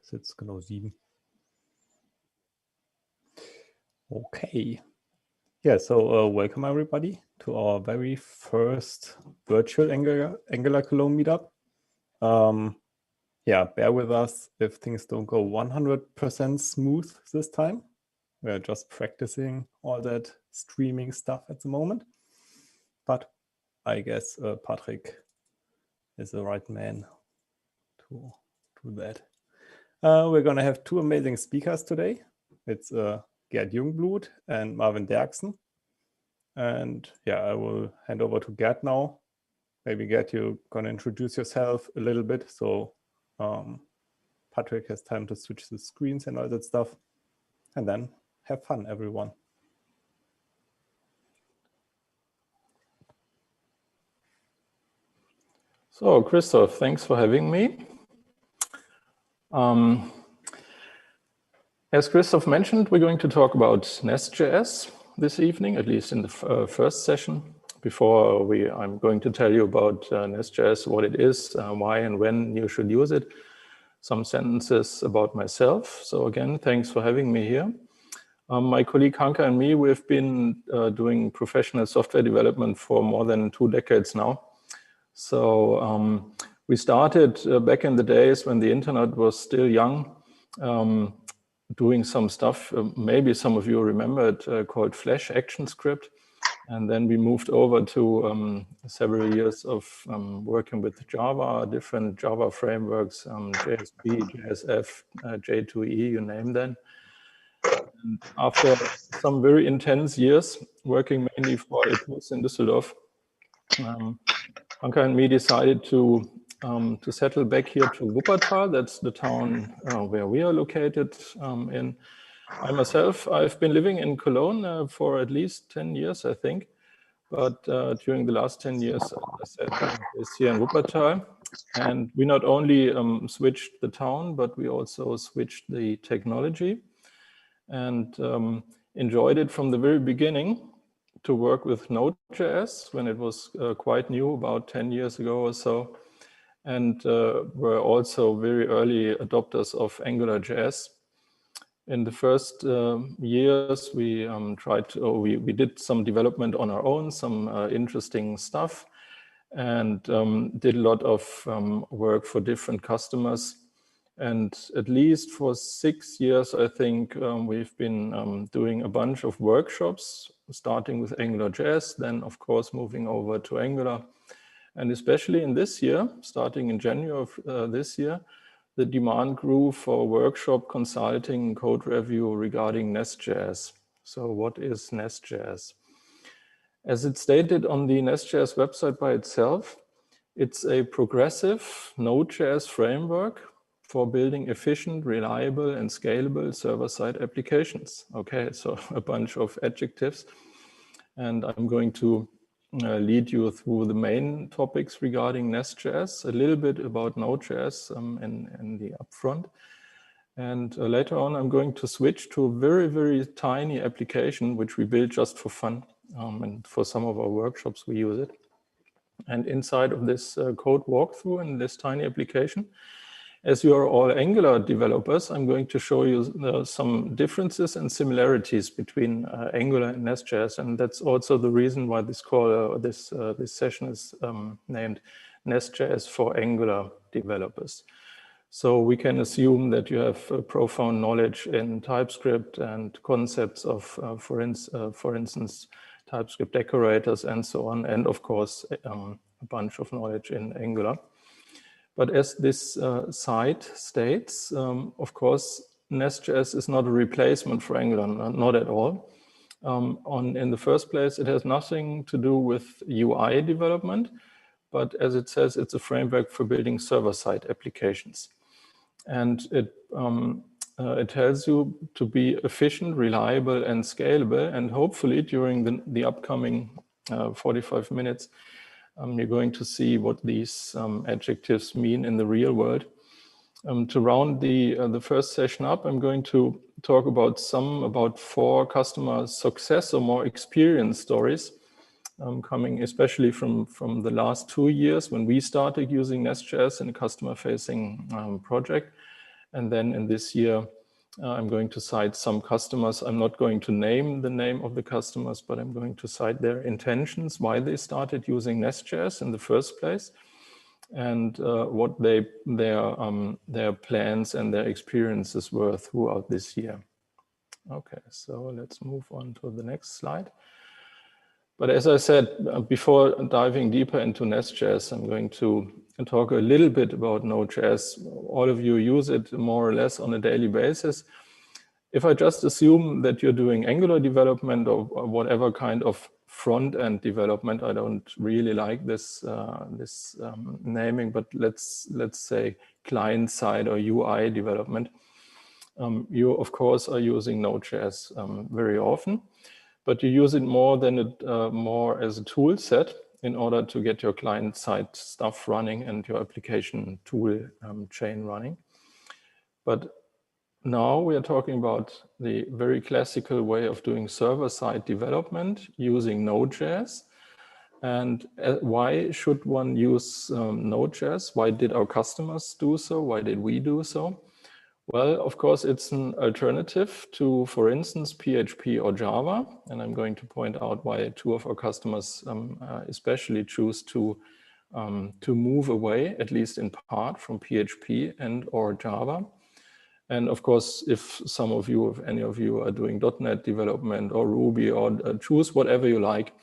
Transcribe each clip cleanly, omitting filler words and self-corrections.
ist jetzt genau 7. Okay. Yeah, so welcome everybody to our very first virtual Angular Cologne meetup. Yeah, bear with us if things don't go 100% smooth this time. We're just practicing all that streaming stuff at the moment. But I guess Patrick is the right man to do that. We're going to have 2 amazing speakers today. It's Gerd Jungbluth and Marvin Derksen. And yeah, I will hand over to Gerd now. Maybe Gerd, you're going to introduce yourself a little bit. So Patrick has time to switch the screens and all that stuff. And then have fun, everyone. So, Christoph, thanks for having me. As Christoph mentioned, we're going to talk about NestJS this evening, at least in the first session. Before I'm going to tell you about NestJS, what it is, why and when you should use it. Some sentences about myself. So again, thanks for having me here. My colleague Hanka and me, we've been doing professional software development for more than 2 decades now. So we started back in the days when the internet was still young, doing some stuff, maybe some of you remember it, called Flash ActionScript. And then we moved over to several years of working with Java, different Java frameworks, JSP, JSF, J2E, you name them. And after some very intense years working mainly for Ethos in Düsseldorf, Hanka and me decided to settle back here to Wuppertal. That's the town where we are located in. I myself, I've been living in Cologne for at least 10 years, I think. But during the last 10 years, as I said, is here in Wuppertal. And we not only switched the town, but we also switched the technology and enjoyed it from the very beginning to work with Node.js when it was quite new, about 10 years ago or so. And were also very early adopters of AngularJS. In the first years, we we did some development on our own, some interesting stuff, and did a lot of work for different customers. And at least for 6 years, I think we've been doing a bunch of workshops, starting with AngularJS, then of course moving over to Angular. And especially in this year, starting in January of this year, the demand grew for workshop consulting code review regarding NestJS. So what is NestJS? As it's stated on the NestJS website by itself, it's a progressive Node.js framework for building efficient, reliable, and scalable server-side applications. Okay, so a bunch of adjectives. And I'm going to lead you through the main topics regarding NestJS, a little bit about Node.js in the upfront. And later on, I'm going to switch to a very, very tiny application, which we built just for fun. And for some of our workshops, we use it. And inside of this code walkthrough in this tiny application, as you are all Angular developers, I'm going to show you some differences and similarities between Angular and NestJS, and that's also the reason why this call, this session is named NestJS for Angular developers. So we can assume that you have profound knowledge in TypeScript and concepts of, for instance, TypeScript decorators and so on, and of course a bunch of knowledge in Angular. But as this site states, of course, NestJS is not a replacement for Angular, not at all. In the first place, it has nothing to do with UI development, but as it says, it's a framework for building server-side applications. And it tells you to be efficient, reliable, and scalable. And hopefully during the upcoming 45 minutes, you're going to see what these adjectives mean in the real world. To round the first session up, I'm going to talk about 4 customer success or more experience stories coming especially from the last 2 years when we started using NestJS in a customer-facing project. And then in this year, I'm going to cite some customers. I'm not going to name the name of the customers, but I'm going to cite their intentions, why they started using NestJS in the first place, and what their plans and their experiences were throughout this year. Okay, so let's move on to the next slide. But as I said, before diving deeper into NestJS, I'm going to talk a little bit about Node.js. All of you use it more or less on a daily basis. If I just assume that you're doing Angular development or whatever kind of front-end development, I don't really like this naming, but let's say client-side or UI development. You, of course, are using Node.js very often, but you use it more as a tool set in order to get your client-side stuff running and your application tool chain running. But now we are talking about the very classical way of doing server-side development using Node.js. And why should one use Node.js? Why did our customers do so? Why did we do so? Well, of course, it's an alternative to, for instance, PHP or Java. And I'm going to point out why two of our customers especially choose to move away, at least in part, from PHP and or Java. And of course, if any of you are doing .NET development or Ruby or choose whatever you like,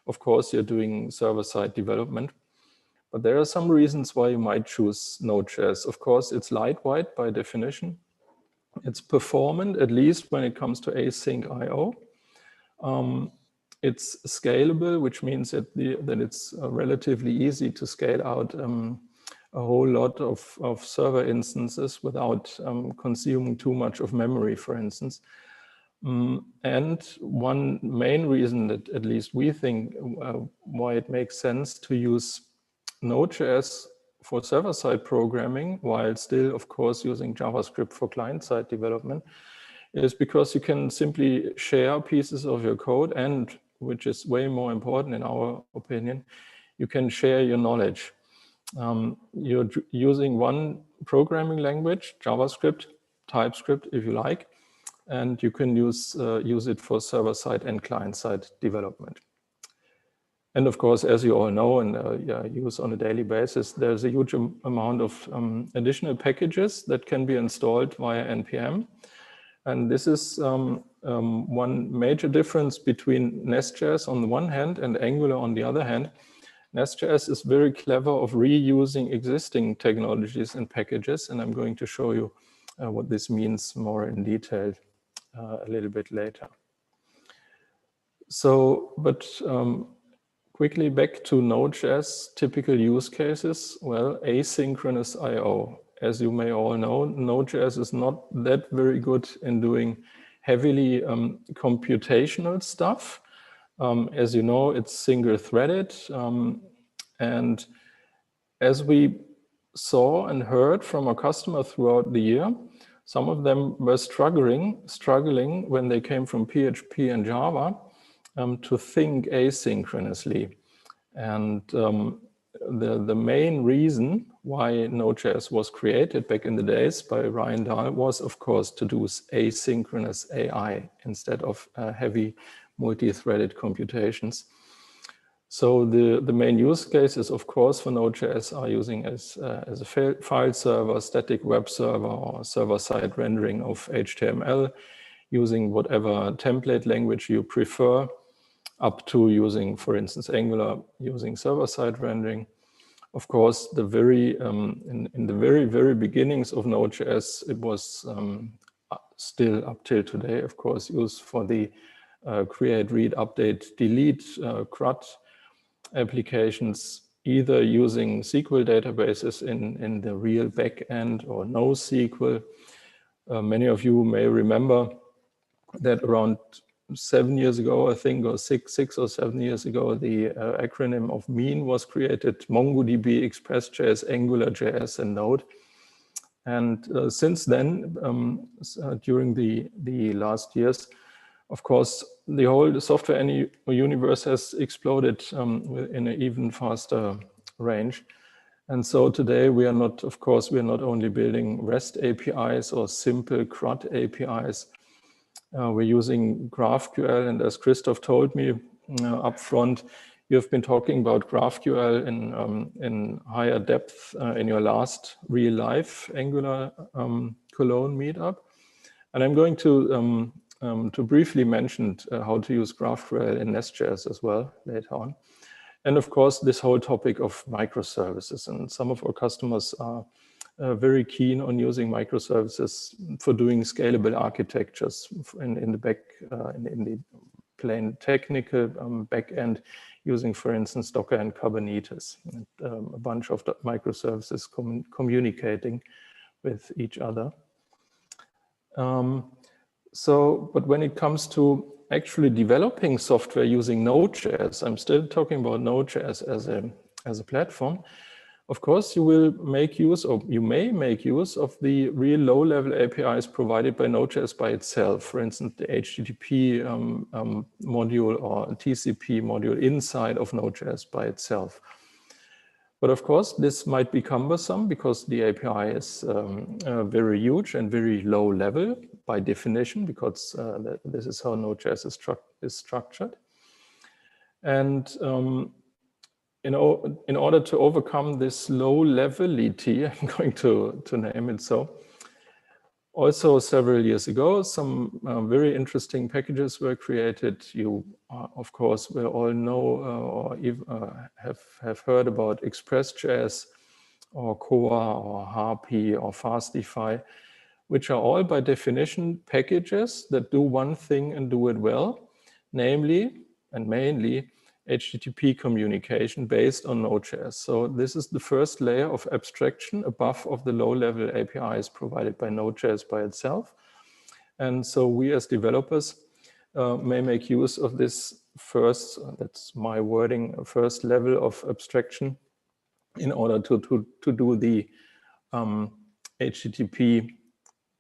of course, you're doing server-side development. But there are some reasons why you might choose Node.js. Of course, it's lightweight by definition. It's performant, at least when it comes to async I/O. It's scalable, which means that it's relatively easy to scale out a whole lot of server instances without consuming too much of memory, for instance. And one main reason that at least we think why it makes sense to use Node.js for server-side programming, while still, of course, using JavaScript for client-side development, is because you can simply share pieces of your code, and which is way more important in our opinion, you can share your knowledge. You're using one programming language, JavaScript, TypeScript, if you like, and you can use it for server-side and client-side development. And of course, as you all know and use on a daily basis, there's a huge amount of additional packages that can be installed via NPM. And this is one major difference between NestJS on the one hand and Angular on the other hand. NestJS is very clever of reusing existing technologies and packages, and I'm going to show you what this means more in detail a little bit later. So, but quickly back to Node.js typical use cases. Well, asynchronous I/O. As you may all know, Node.js is not that very good in doing heavily computational stuff. As you know, it's single-threaded. And as we saw and heard from our customer throughout the year, some of them were struggling when they came from PHP and Java to think asynchronously. And the main reason why Node.js was created back in the days by Ryan Dahl was, of course, to do asynchronous AI instead of heavy multi-threaded computations. So the main use cases, of course, for Node.js are using as a file server, static web server, or server-side rendering of HTML, using whatever template language you prefer, up to using, for instance, Angular, using server-side rendering. Of course, in the very, very beginnings of Node.js, it was still up till today, of course, used for the create, read, update, delete, CRUD applications, either using SQL databases in the real backend or NoSQL. Many of you may remember that around 7 years ago, I think, or six or 7 years ago, the acronym of MEAN was created: MongoDB, Express.js, AngularJS, and Node. And since then, during the last years, of course, the whole software universe has exploded in an even faster range. And so today we are not, of course, we are not only building REST APIs or simple CRUD APIs. We're using GraphQL, and as Christoph told me up front, you have been talking about GraphQL in higher depth in your last real-life Angular Cologne meetup. And I'm going to briefly mention how to use GraphQL in NestJS as well later on. And of course, this whole topic of microservices. And some of our customers are very keen on using microservices for doing scalable architectures in the plain technical back end, using, for instance, Docker and Kubernetes, and a bunch of the microservices communicating with each other. But when it comes to actually developing software using Node.js, I'm still talking about Node.js as a platform. Of course, you will make use, or you may make use of the real low-level APIs provided by Node.js by itself. For instance, the HTTP module or TCP module inside of Node.js by itself. But of course, this might be cumbersome because the API is very huge and very low level by definition, because this is how Node.js is structured. And in order to overcome this low levelity, I'm going to name it so, also several years ago, some very interesting packages were created. You, of course, will all know or even, have heard about Express.js or Koa or Harpy or Fastify, which are all by definition packages that do one thing and do it well, namely and mainly HTTP communication based on Node.js. So this is the first layer of abstraction above of the low-level APIs provided by Node.js by itself. And so we as developers may make use of this first, that's my wording, first level of abstraction in order to do the HTTP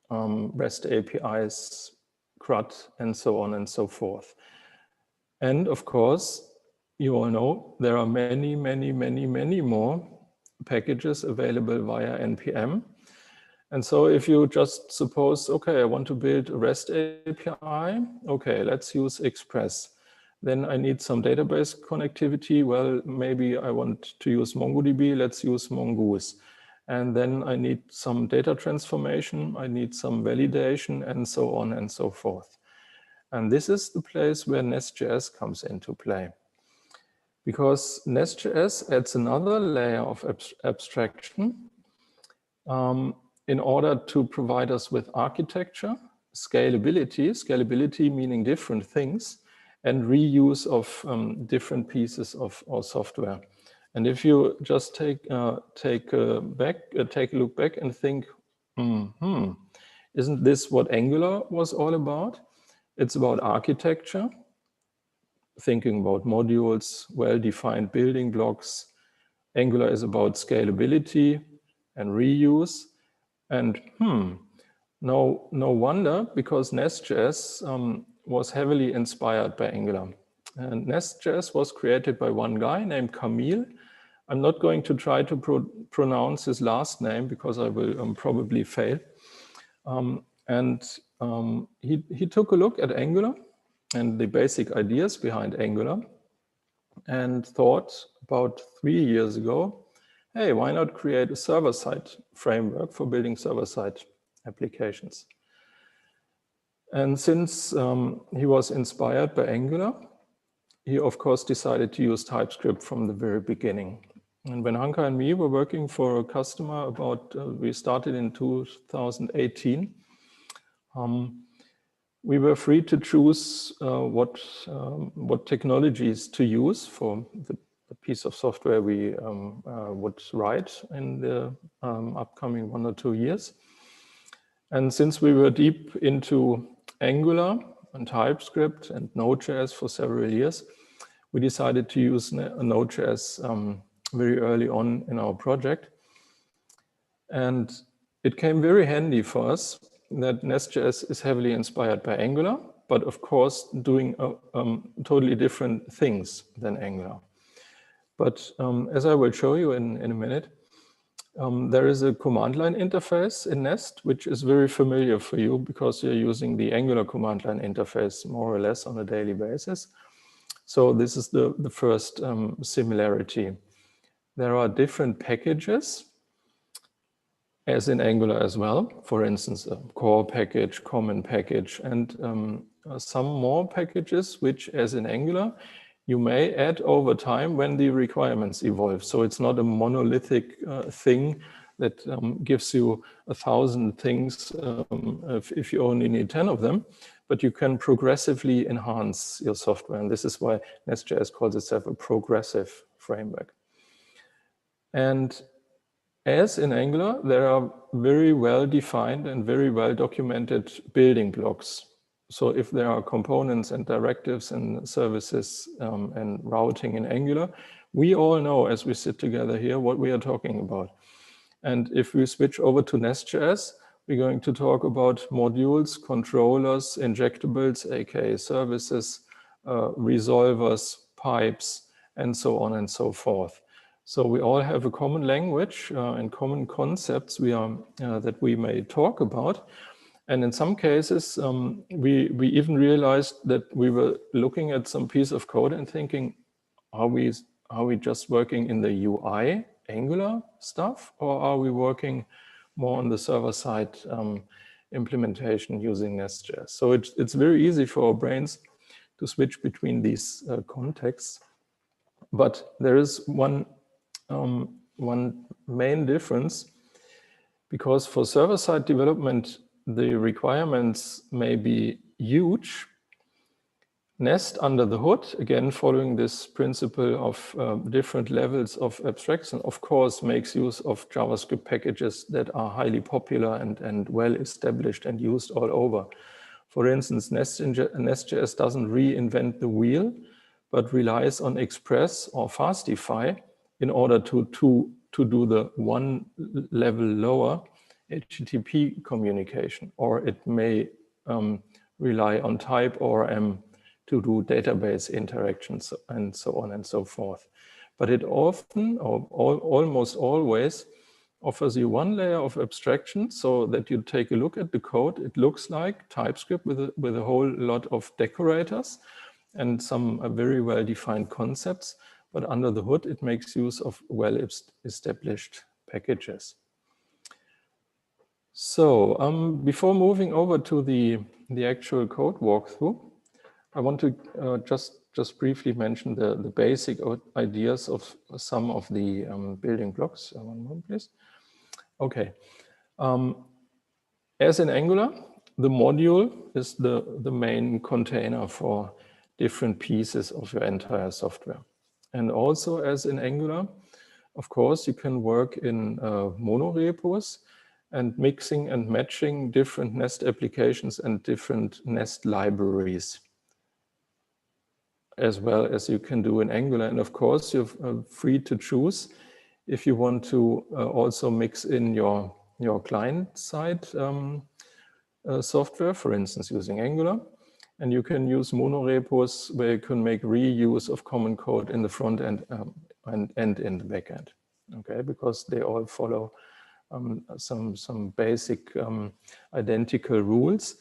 REST APIs, CRUD, and so on and so forth. And of course, you all know there are many, many, many, many more packages available via NPM. And so if you just suppose, okay, I want to build a REST API, okay, let's use Express. Then I need some database connectivity. Well, maybe I want to use MongoDB, let's use Mongoose. And then I need some data transformation, I need some validation, and so on and so forth. And this is the place where NestJS comes into play. Because NestJS adds another layer of abstraction in order to provide us with architecture, scalability meaning different things, and reuse of different pieces of our software. And if you just take a look back and think, isn't this what Angular was all about? It's about architecture, thinking about modules, well-defined building blocks. Angular is about scalability and reuse. And no wonder, because NestJS was heavily inspired by Angular. And NestJS was created by one guy named Camille. I'm not going to try to pronounce his last name because I will probably fail. He took a look at Angular and the basic ideas behind Angular and thought about 3 years ago, hey, why not create a server-side framework for building server-side applications? And since he was inspired by Angular, he of course decided to use TypeScript from the very beginning. And when Hanka and me were working for a customer we started in 2018, we were free to choose what technologies to use for the piece of software we would write in the upcoming 1 or 2 years. And since we were deep into Angular and TypeScript and Node.js for several years, we decided to use Node.js very early on in our project. And it came very handy for us that NestJS is heavily inspired by Angular, but of course doing totally different things than Angular. But as I will show you in a minute, There is a command line interface in Nest, which is very familiar for you because you're using the Angular command line interface more or less on a daily basis. So this is the first similarity. There are different packages, as in Angular as well. For instance, a core package, common package, and some more packages, which, as in Angular, you may add over time when the requirements evolve. So it's not a monolithic thing that gives you 1,000 things if you only need 10 of them, but you can progressively enhance your software. And this is why NestJS calls itself a progressive framework. And as in Angular, there are very well-defined and very well-documented building blocks. So if there are components and directives and services and routing in Angular, we all know as we sit together here what we are talking about. And if we switch over to NestJS, we're going to talk about modules, controllers, injectables, aka services, resolvers, pipes, and so on and so forth. So we all have a common language and common concepts that we may talk about. And in some cases, we even realized that we were looking at some piece of code and thinking, are we just working in the UI Angular stuff, or are we working more on the server-side implementation using NestJS? So it's very easy for our brains to switch between these contexts. But there is one main difference, because for server-side development, the requirements may be huge. Nest under the hood, again, following this principle of different levels of abstraction, of course, makes use of JavaScript packages that are highly popular and well established and used all over. For instance, NestJS doesn't reinvent the wheel, but relies on Express or Fastify in order to do the one level lower HTTP communication, or it may rely on type ORM to do database interactions and so on and so forth. But it often, or almost always, offers you one layer of abstraction so that you take a look at the code. It looks like TypeScript with a whole lot of decorators and some very well-defined concepts. But under the hood, it makes use of well-established packages. So before moving over to the actual code walkthrough, I want to just briefly mention the basic ideas of some of the building blocks. One moment, please. Okay. As in Angular, the module is the main container for different pieces of your entire software. And also, as in Angular, of course, you can work in monorepos and mixing and matching different Nest applications and different Nest libraries, as well as you can do in Angular. And of course, you're free to choose if you want to also mix in your client-side software, for instance, using Angular. And you can use monorepos where you can make reuse of common code in the front end and in the back end, okay? Because they all follow some basic identical rules.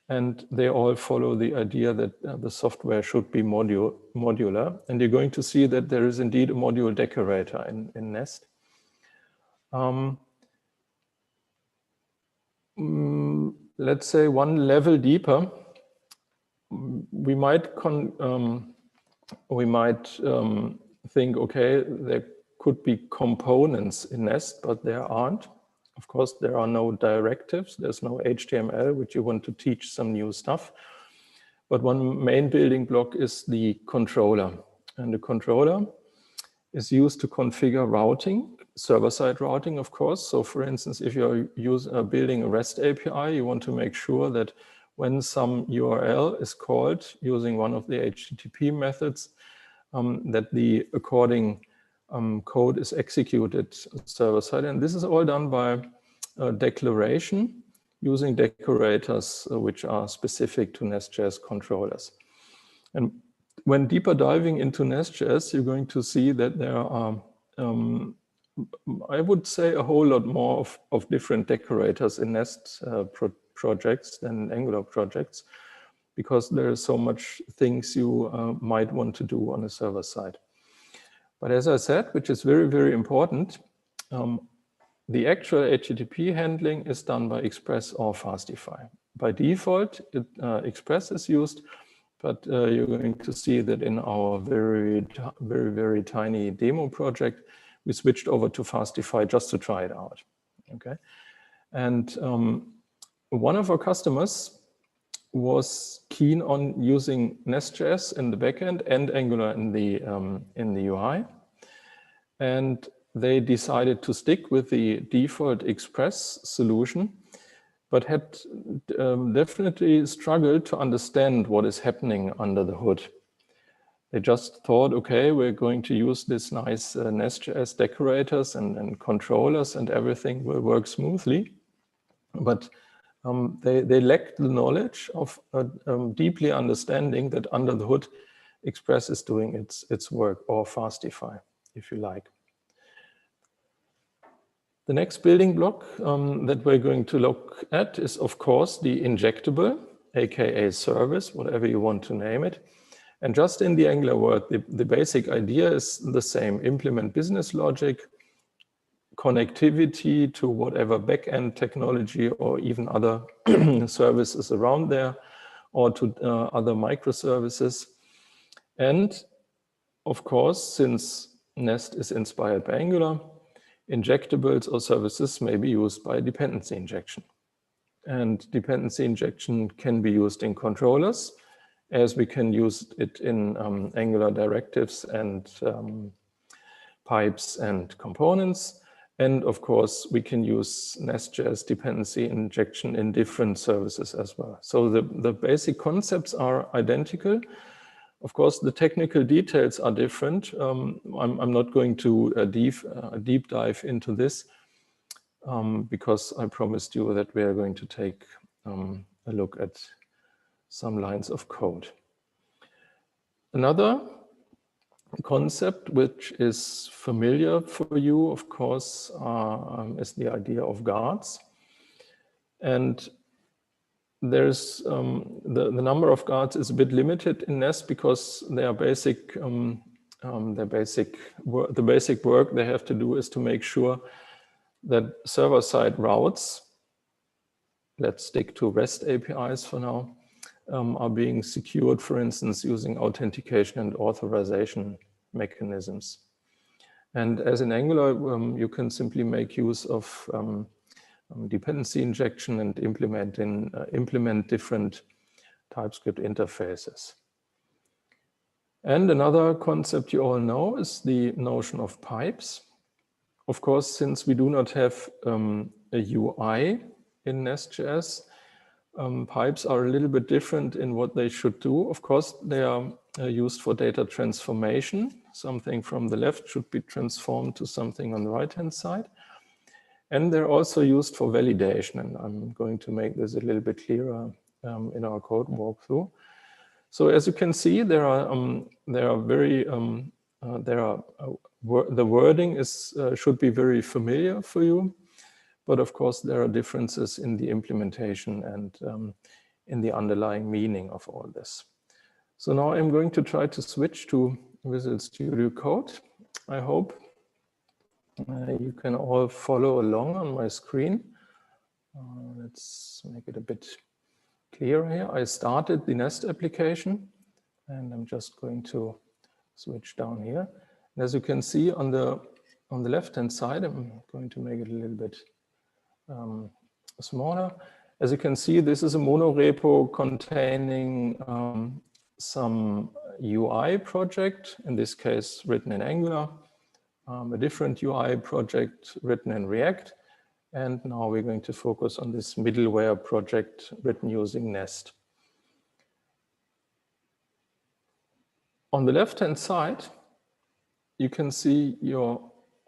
And they all follow the idea that the software should be modular. And you're going to see that there is indeed a module decorator in Nest. Let's say one level deeper, we might think, okay, there could be components in Nest, but there aren't. Of course, there are no directives. There's no HTML, which you want to teach some new stuff. But one main building block is the controller. And the controller is used to configure routing, server-side routing, of course. So for instance, if you're building a REST API, you want to make sure that when some URL is called using one of the HTTP methods, that the according code is executed server-side. And this is all done by declaration using decorators, which are specific to NestJS controllers. And when deeper diving into NestJS, you're going to see that there are I would say a whole lot more of different decorators in Nest projects than Angular projects, because there are so much things you might want to do on a server side. But as I said, which is very, very important, the actual HTTP handling is done by Express or Fastify. By default, Express is used, but you're going to see that in our very, very tiny demo project, we switched over to Fastify just to try it out. Okay, and one of our customers was keen on using NestJS in the backend and Angular in the UI, and they decided to stick with the default Express solution, but had definitely struggled to understand what is happening under the hood. They just thought, okay, we're going to use this nice NestJS decorators and controllers, and everything will work smoothly. But they lacked the knowledge of deeply understanding that under the hood, Express is doing its work, or Fastify, if you like. The next building block that we're going to look at is, of course, the injectable, aka service, whatever you want to name it. And just in the Angular world, the basic idea is the same: implement business logic, connectivity to whatever backend technology or even other services around there, or to other microservices. And of course, since Nest is inspired by Angular, injectables or services may be used by dependency injection. And dependency injection can be used in controllers, as we can use it in Angular directives and pipes and components. And of course, we can use NestJS dependency injection in different services as well. So the basic concepts are identical. Of course, the technical details are different. I'm not going to deep dive into this because I promised you that we are going to take a look at some lines of code. Another concept which is familiar for you, of course, is the idea of guards. And there's the number of guards is a bit limited in Nest because their basic the basic work they have to do is to make sure that server-side routes, let's stick to REST APIs for now, are being secured, for instance, using authentication and authorization mechanisms. And as in Angular, you can simply make use of dependency injection and implement different TypeScript interfaces. And another concept you all know is the notion of pipes. Of course, since we do not have a UI in NestJS, pipes are a little bit different in what they should do. Of course, they are used for data transformation. Something from the left should be transformed to something on the right-hand side. And they're also used for validation. And I'm going to make this a little bit clearer in our code walkthrough. So as you can see, the wording should be very familiar for you. But of course, there are differences in the implementation and in the underlying meaning of all this. So now I'm going to try to switch to Visual Studio Code. I hope you can all follow along on my screen. Let's make it a bit clearer here. I started the Nest application, and I'm just going to switch down here. And as you can see on the left-hand side, I'm going to make it a little bit smaller. As you can see, this is a monorepo containing some UI project, in this case written in Angular, a different UI project written in React, and now we're going to focus on this middleware project written using Nest. On the left-hand side, you can see your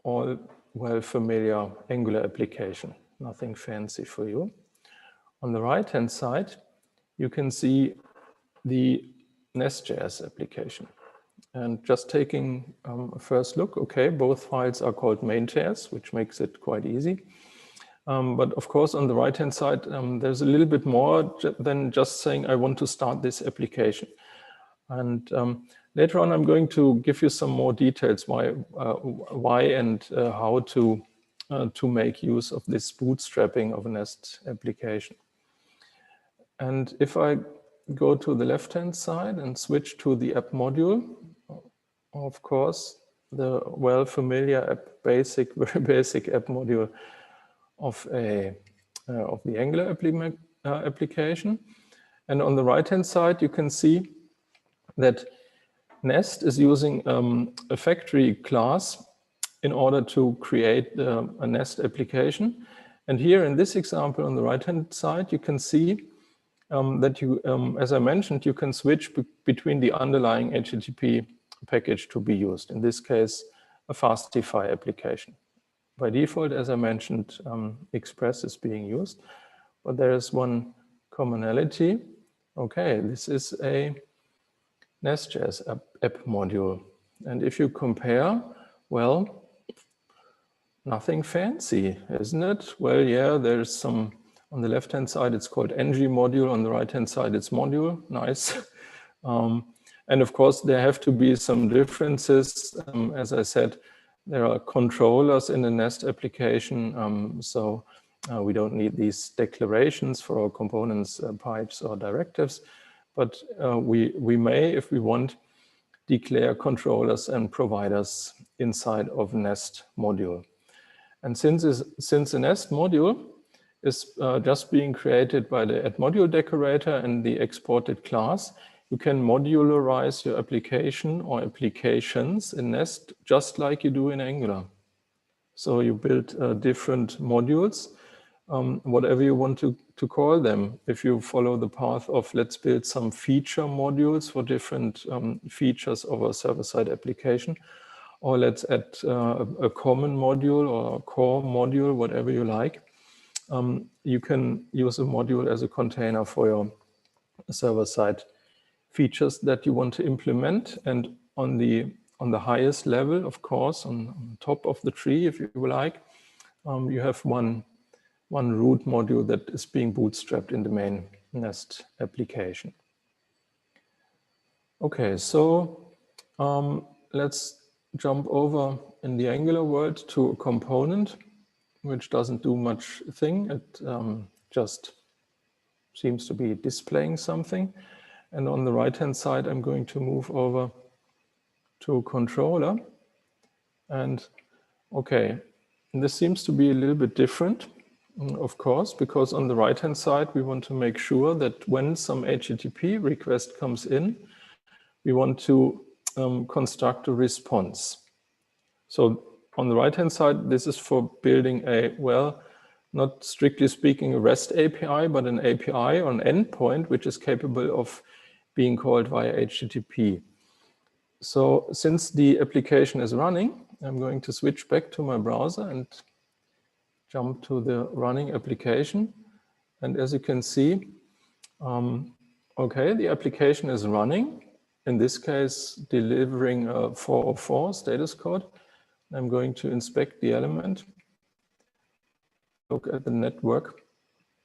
all well familiar Angular application. Nothing fancy for you. On the right-hand side, you can see the NestJS application. And just taking a first look, okay, both files are called main.js, which makes it quite easy. But of course, on the right-hand side, there's a little bit more than just saying, I want to start this application. And later on, I'm going to give you some more details why and how to make use of this bootstrapping of a Nest application. And if I go to the left-hand side and switch to the app module, of course, the well-familiar very basic app module of the Angular application. And on the right-hand side, you can see that Nest is using a factory class in order to create a Nest application. And here in this example on the right-hand side, you can see that you, as I mentioned, you can switch between the underlying HTTP package to be used. In this case, a Fastify application. By default, as I mentioned, Express is being used, but there is one commonality. Okay, this is a NestJS app module. And if you compare, well, nothing fancy, isn't it? Well, yeah, there's some, on the left-hand side, it's called ng module. On the right-hand side, it's module. Nice. And of course, there have to be some differences. As I said, there are controllers in the Nest application. So we don't need these declarations for our components, pipes, or directives. But we may, if we want, declare controllers and providers inside of Nest module. And since the Nest module is just being created by the add_module decorator and the exported class, you can modularize your application or applications in Nest just like you do in Angular. So you build different modules, whatever you want to call them. If you follow the path of let's build some feature modules for different features of a server-side application, or let's add a common module or a core module, whatever you like. You can use a module as a container for your server-side features that you want to implement. And on the highest level, of course, on top of the tree, if you like, you have one root module that is being bootstrapped in the main Nest application. Okay, so let's jump over in the Angular world to a component which doesn't do much thing. It just seems to be displaying something. And on the right-hand side, I'm going to move over to a controller. And okay, this seems to be a little bit different, of course, because on the right-hand side, we want to make sure that when some HTTP request comes in, we want to construct a response. So on the right-hand side, this is for building a, well, not strictly speaking a REST API, but an API or an endpoint, which is capable of being called via HTTP. So since the application is running, I'm going to switch back to my browser and jump to the running application. And as you can see, okay, the application is running, in this case, delivering a 404 status code. I'm going to inspect the element, look at the network,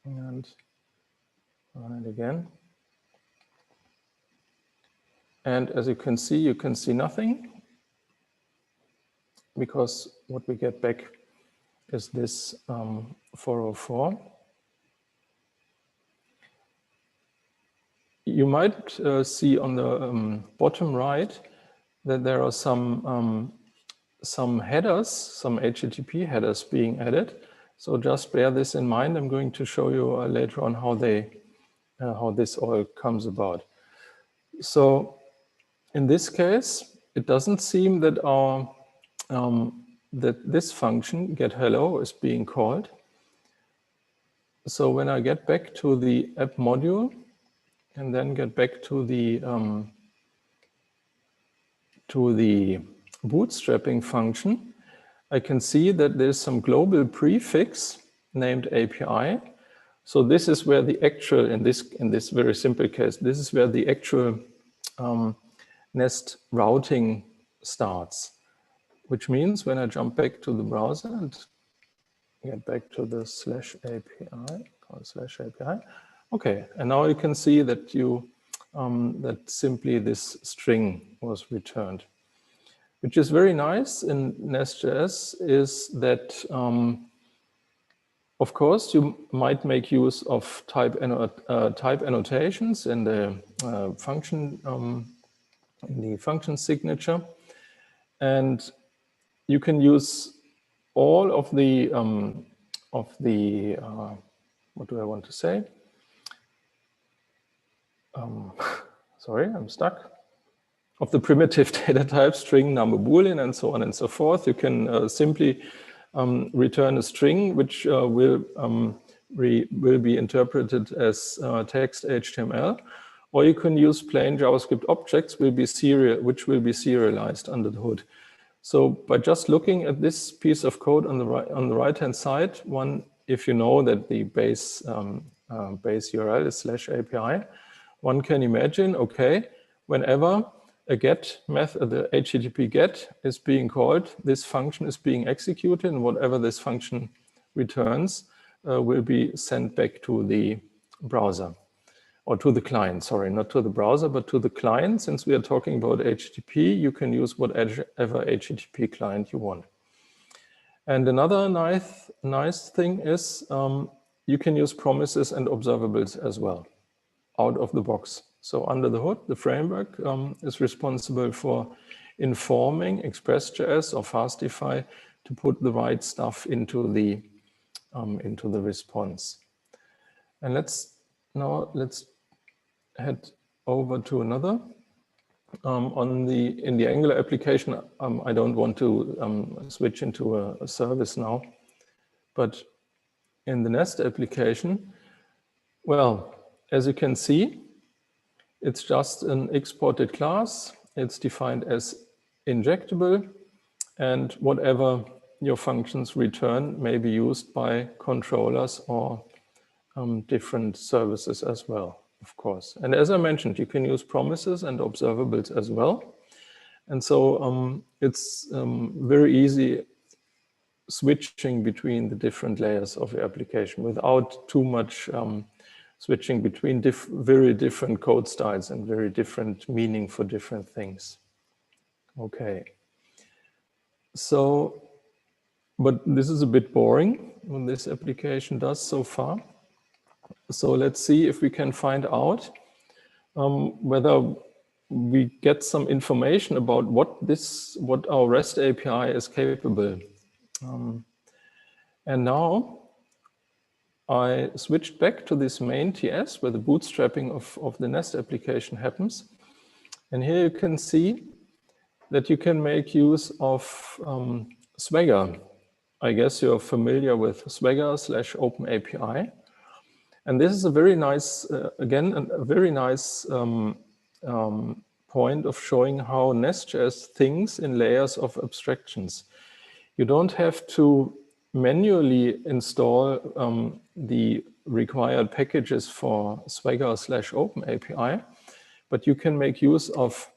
and run it again. And as you can see nothing, because what we get back is this 404. You might see on the bottom right that there are some headers, some HTTP headers being added. So just bear this in mind. I'm going to show you later on how this all comes about. So in this case, it doesn't seem that that this function getHello is being called. So when I get back to the app module and then get back to the bootstrapping function, I can see that there's some global prefix named API. So this is where the actual, in this very simple case, this is where the actual Nest routing starts, which means when I jump back to the browser and get back to the /API, okay, and now you can see that that simply this string was returned. Which is very nice in NestJS is that, of course, you might make use of type annotations in the function signature, and you can use all of the what do I want to say? Sorry, I'm stuck. Of the primitive data types, string, number, boolean, and so on and so forth. You can simply return a string which will be interpreted as text HTML, or you can use plain JavaScript objects which will be serialized under the hood. So by just looking at this piece of code on the right-hand side, if you know that the base URL is /API, one can imagine, okay, whenever a get method, the HTTP get is being called, this function is being executed, and whatever this function returns will be sent back to the browser, or to the client, sorry, not to the browser, but to the client. Since we are talking about HTTP, you can use whatever HTTP client you want. And another nice thing is you can use promises and observables as well, out of the box. So under the hood, the framework is responsible for informing Express.js or Fastify to put the right stuff into the response. And let's head over to another. In the Angular application, I don't want to switch into a service now, but in the Nest application, well, as you can see, it's just an exported class. It's defined as injectable, and whatever your functions return may be used by controllers or different services as well, of course. And as I mentioned, you can use promises and observables as well. And so it's very easy switching between the different layers of your application without too much switching between very different code styles and very different meaning for different things. Okay. So, but this is a bit boring what this application does so far. So let's see if we can find out whether we get some information about what our REST API is capable. And now I switched back to this main TS where the bootstrapping of the Nest application happens. And here you can see that you can make use of Swagger. I guess you're familiar with Swagger /OpenAPI. And this is a very nice, again, a very nice point of showing how NestJS thinks in layers of abstractions. You don't have to manually install the required packages for Swagger /OpenAPI, but you can make use of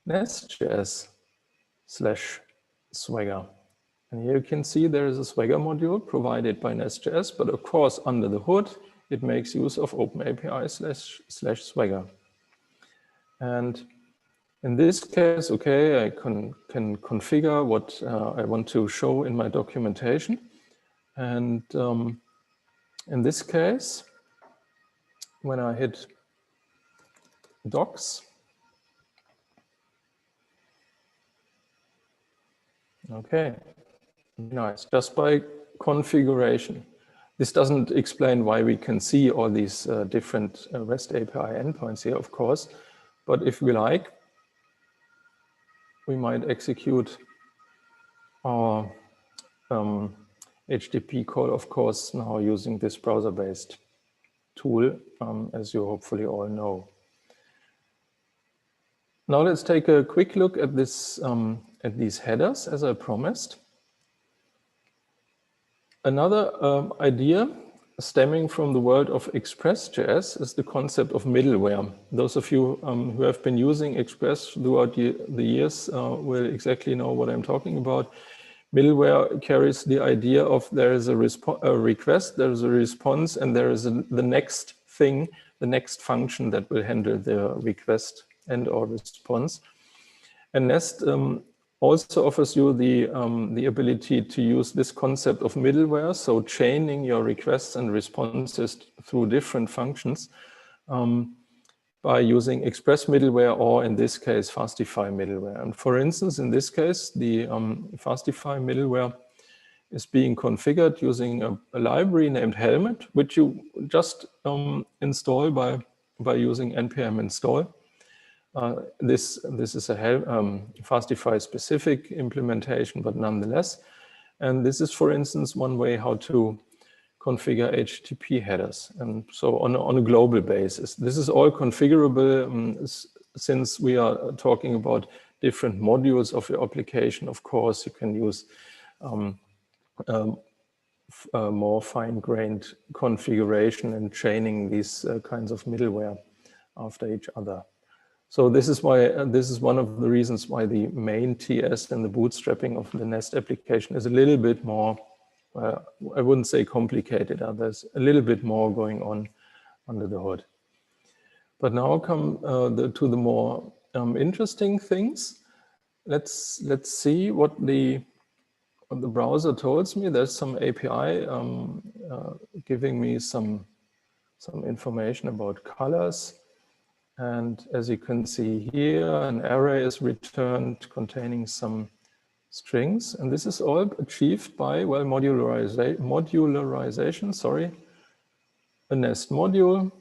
NestJS /Swagger. And here you can see there is a Swagger module provided by NestJS, but of course under the hood, it makes use of OpenAPI /Swagger. And in this case, okay, I can configure what I want to show in my documentation. And in this case, when I hit docs, okay, nice, just by configuration. This doesn't explain why we can see all these different REST API endpoints here, of course, but if we like, we might execute our HTTP call, of course, now using this browser-based tool, as you hopefully all know. Now let's take a quick look at this, at these headers, as I promised. Another idea stemming from the world of Express.js is the concept of middleware. Those of you who have been using Express throughout the years will exactly know what I'm talking about. Middleware carries the idea of there is a request, there is a response, and there is the next thing, the next function that will handle the request and or response. And Nest also offers you the ability to use this concept of middleware, so chaining your requests and responses through different functions by using Express middleware, or in this case, Fastify middleware. And for instance, in this case, the Fastify middleware is being configured using a library named Helmet, which you just install by using npm install. This is a Fastify specific implementation, but nonetheless. And this is, for instance, one way how to configure HTTP headers, and so on a global basis. This is all configurable since we are talking about different modules of your application. Of course, you can use more fine-grained configuration and chaining these kinds of middleware after each other. So this is one of the reasons why the main TS and the bootstrapping of the Nest application is a little bit more, I wouldn't say complicated. There's a little bit more going on under the hood. But now come to the more interesting things. Let's see what the browser tells me. There's some API giving me some information about colors. And as you can see here, an array is returned containing some strings. And this is all achieved by, well, modularization, sorry. A Nest module,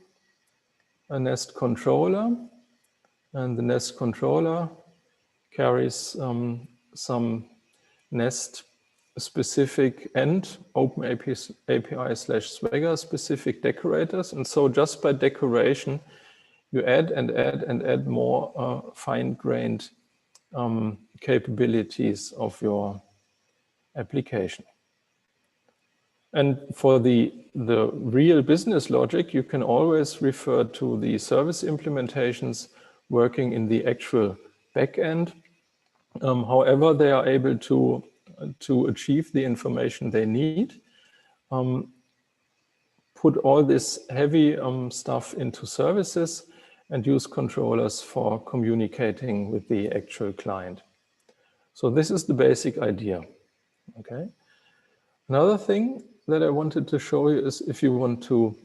a Nest controller, and the Nest controller carries some Nest specific and OpenAPI/Swagger specific decorators. And so just by decoration, you add and add and add more fine-grained capabilities of your application. And for the real business logic, you can always refer to the service implementations working in the actual backend. However, they are able to achieve the information they need, put all this heavy stuff into services, and use controllers for communicating with the actual client. So this is the basic idea, okay? Another thing that I wanted to show you is if you want to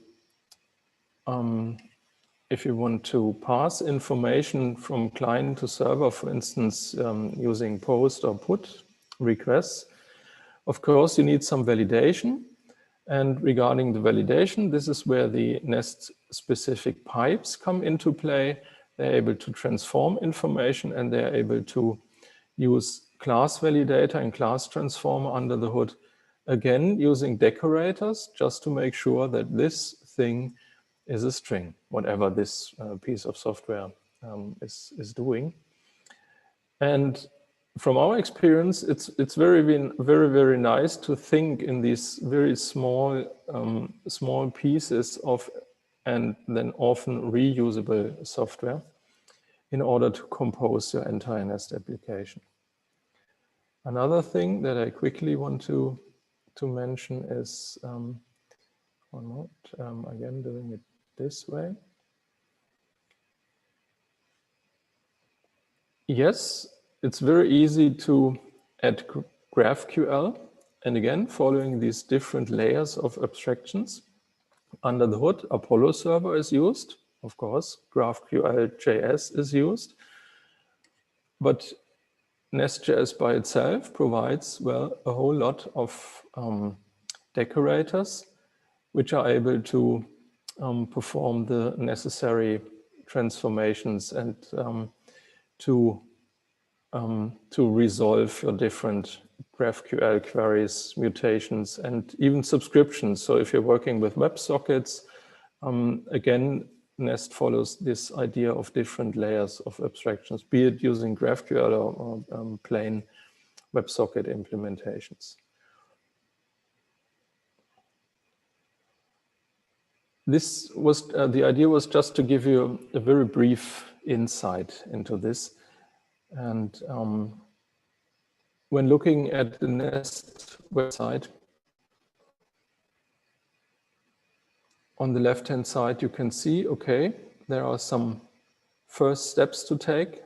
pass information from client to server, for instance, using post or put requests, of course, you need some validation. And regarding the validation, this is where the Nest-specific pipes come into play. They're able to transform information, and they're able to use class validator and class transformer under the hood, again, using decorators, just to make sure that this thing is a string, whatever this piece of software is doing. And from our experience, it's very, very nice to think in these very small pieces of, and then often reusable software in order to compose your entire Nest application. Another thing that I quickly want to mention is, one more, again, doing it this way. Yes, it's very easy to add GraphQL. And again, following these different layers of abstractions. Under the hood, Apollo server is used. Of course, GraphQL.js is used. But NestJS by itself provides, well, a whole lot of decorators which are able to perform the necessary transformations and to resolve your different GraphQL queries, mutations, and even subscriptions. So if you're working with WebSockets, again, Nest follows this idea of different layers of abstractions, be it using GraphQL or plain WebSocket implementations. this was the idea was just to give you a very brief insight into this. And when looking at the Nest website, on the left-hand side, you can see, okay, there are some first steps to take.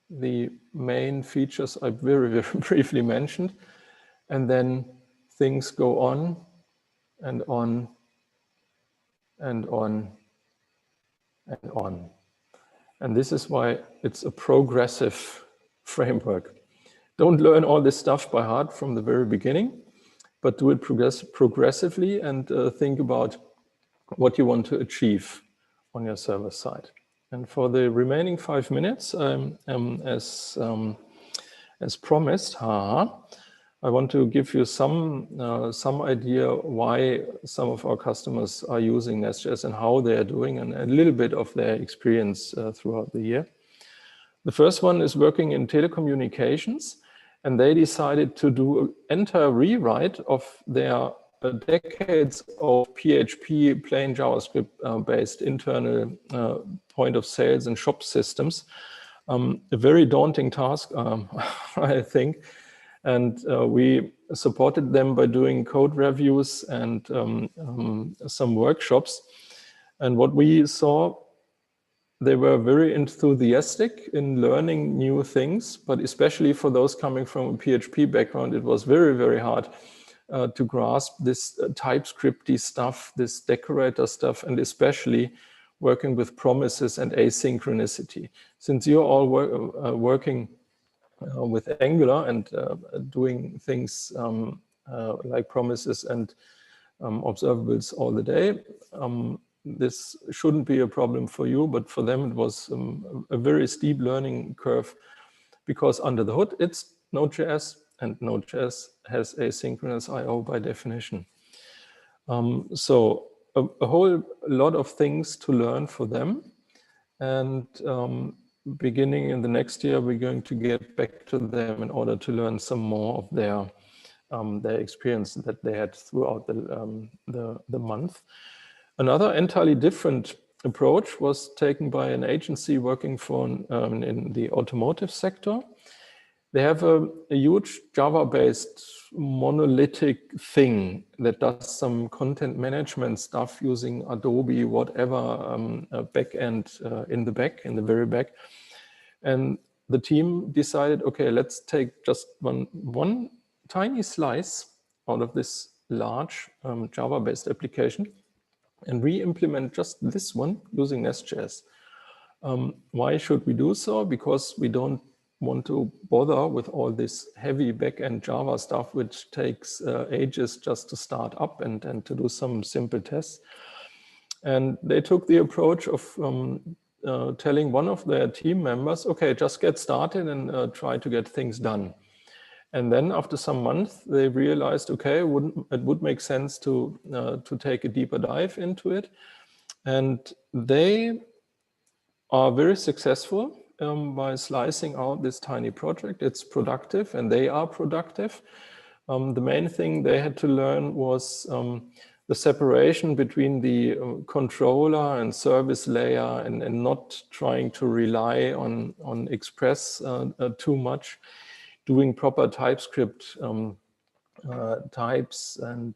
The main features I very, very briefly mentioned, and then things go on and on and on and on. And this is why it's a progressive framework. Don't learn all this stuff by heart from the very beginning, but do it progressively and think about what you want to achieve on your server side. And for the remaining 5 minutes, as promised, I want to give you some idea why some of our customers are using NestJS and how they are doing, and a little bit of their experience throughout the year. The first one is working in telecommunications, and they decided to do an entire rewrite of their decades of PHP, plain JavaScript-based internal point of sales and shop systems. A very daunting task, I think. And we supported them by doing code reviews and some workshops. And what we saw, they were very enthusiastic in learning new things, but especially for those coming from a PHP background, it was very, very hard to grasp this TypeScripty stuff, this decorator stuff, and especially working with promises and asynchronicity. Since you're all working with Angular and doing things like promises and observables all the day, this shouldn't be a problem for you, but for them it was a very steep learning curve, because under the hood it's Node.js, and Node.js has asynchronous I/O by definition. So a whole lot of things to learn for them, and beginning in the next year, we're going to get back to them in order to learn some more of their experience that they had throughout the month. Another entirely different approach was taken by an agency working for in the automotive sector. They have a huge Java-based monolithic thing that does some content management stuff using Adobe, whatever, backend in the very back. And the team decided, okay, let's take just one tiny slice out of this large Java-based application and re-implement just this one using NestJS. Why should we do so? Because we don't want to bother with all this heavy backend Java stuff, which takes ages just to start up and to do some simple tests. And they took the approach of telling one of their team members, okay, just get started and try to get things done. And then after some months, they realized, okay, it would make sense to take a deeper dive into it. And they are very successful by slicing out this tiny project. It's productive, and they are productive. The main thing they had to learn was the separation between the controller and service layer, and not trying to rely on Express too much, doing proper TypeScript types, and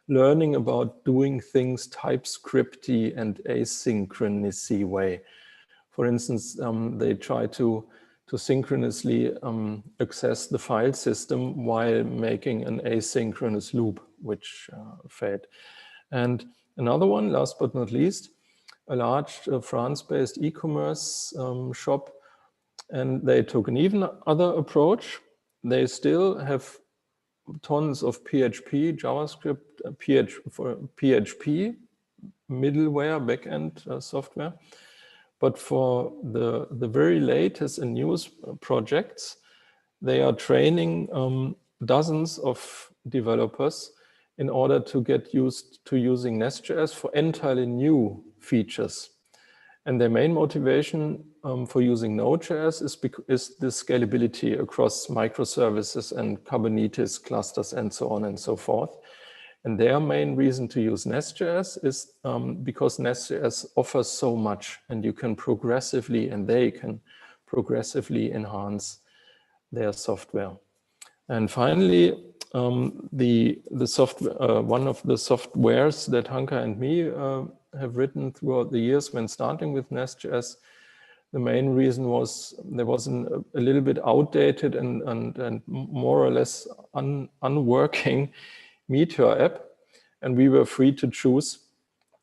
learning about doing things TypeScripty and asynchronously way. For instance, they try to synchronously access the file system while making an asynchronous loop, which failed. And another one, last but not least, a large France-based e-commerce shop, and they took an even other approach. They still have tons of PHP, JavaScript, PHP, middleware, backend software. But for the very latest and newest projects, they are training dozens of developers in order to get used to using NestJS for entirely new features. And their main motivation for using Node.js is the scalability across microservices and Kubernetes clusters and so on and so forth. And their main reason to use NestJS is because NestJS offers so much, and you can progressively, and they can progressively enhance their software. And finally, the software, one of the softwares that Hanka and me have written throughout the years when starting with NestJS, the main reason was there was a little bit outdated and more or less unworking Meteor app, and we were free to choose.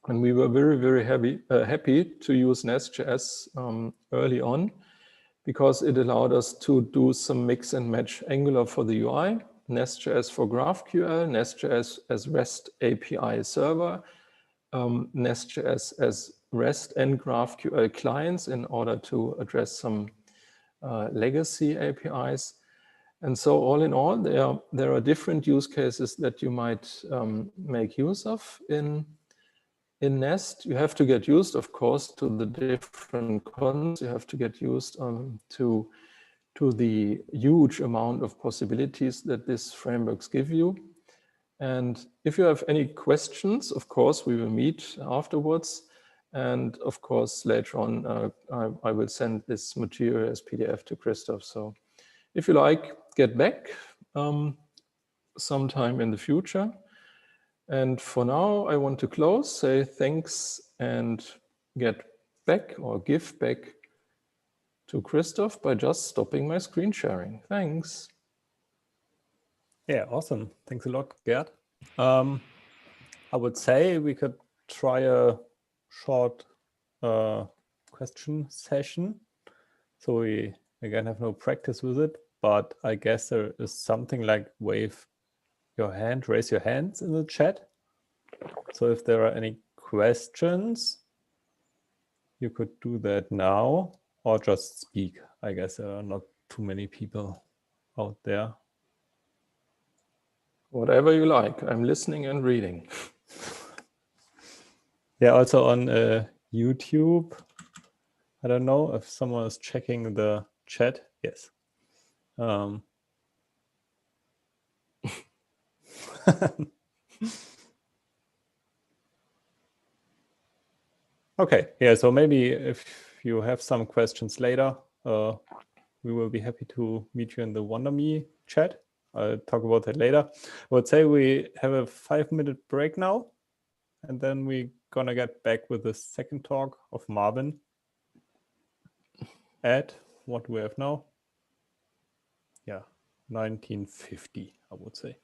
And we were very, very happy to use NestJS early on, because it allowed us to do some mix and match Angular for the UI, NestJS for GraphQL, NestJS as REST API server, NestJS as REST and GraphQL clients in order to address some legacy APIs. And so all in all, there are different use cases that you might make use of in Nest. You have to get used, of course, to the different cons. You have to get used to the huge amount of possibilities that these frameworks give you. And if you have any questions, of course, we will meet afterwards. And of course, later on, I will send this material as PDF to Christoph. So if you like, get back sometime in the future. And for now, I want to close, say thanks, and get back or give back to Christoph by just stopping my screen sharing. Thanks. Yeah, awesome. Thanks a lot, Gerd. I would say we could try a short question session. So we, again, have no practice with it, but I guess there is something like raise your hands in the chat. So if there are any questions, you could do that now or just speak. I guess there are not too many people out there. Whatever you like. I'm listening and reading. Yeah, also on YouTube. I don't know if someone is checking the chat. Yes. Okay, yeah, so maybe if you have some questions later, we will be happy to meet you in the WonderMe chat. I'll talk about that later. I would say we have a 5-minute break now, and then we're gonna get back with the second talk of Marvin at what we have now. Yeah, 1950, I would say.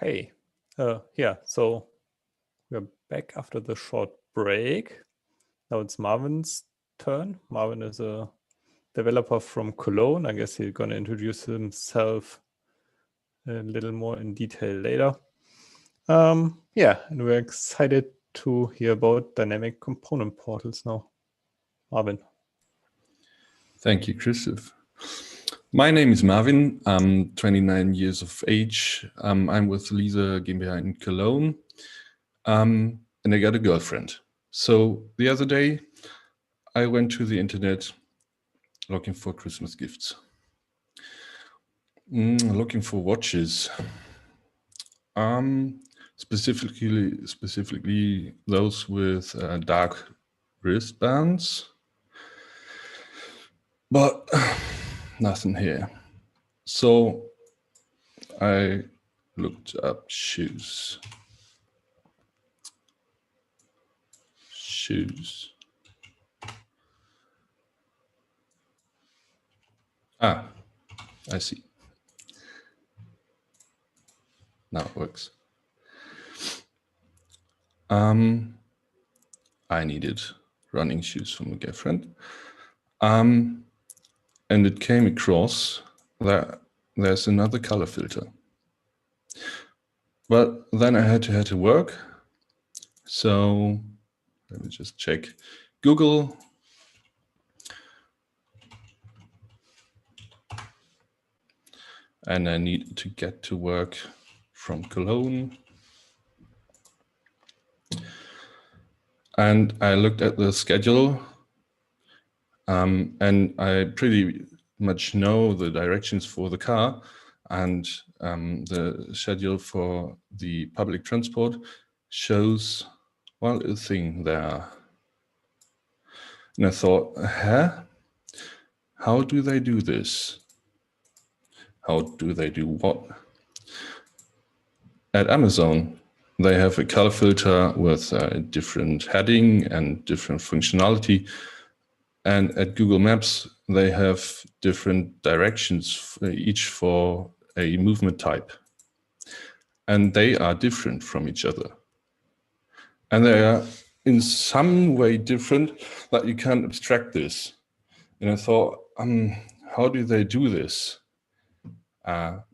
Okay, yeah, so we're back after the short break. Now it's Marvin's turn. Marvin is a developer from Cologne. I guess he's going to introduce himself a little more in detail later. Yeah, and we're excited to hear about dynamic component portals now. Marvin. Thank you, Christoph. My name is Marvin. I'm 29 years of age. I'm with Lisa GmbH in Cologne, and I got a girlfriend. So the other day, I went to the internet looking for Christmas gifts, looking for watches, specifically those with dark wristbands, but nothing here. So I looked up shoes. Ah, I see. Now it works. I needed running shoes for my girlfriend. And it came across that there's another color filter. But then I had to work. So let me just check Google. And I need to get to work from Cologne. And I looked at the schedule, and I pretty much know the directions for the car and the schedule for the public transport shows, well, a thing there. And I thought, how do they do this? How do they do what? At Amazon, they have a color filter with a different heading and different functionality. And at Google Maps, they have different directions, each for a movement type. And they are different from each other. And they are in some way different that you can't abstract this. And I thought, how do they do this?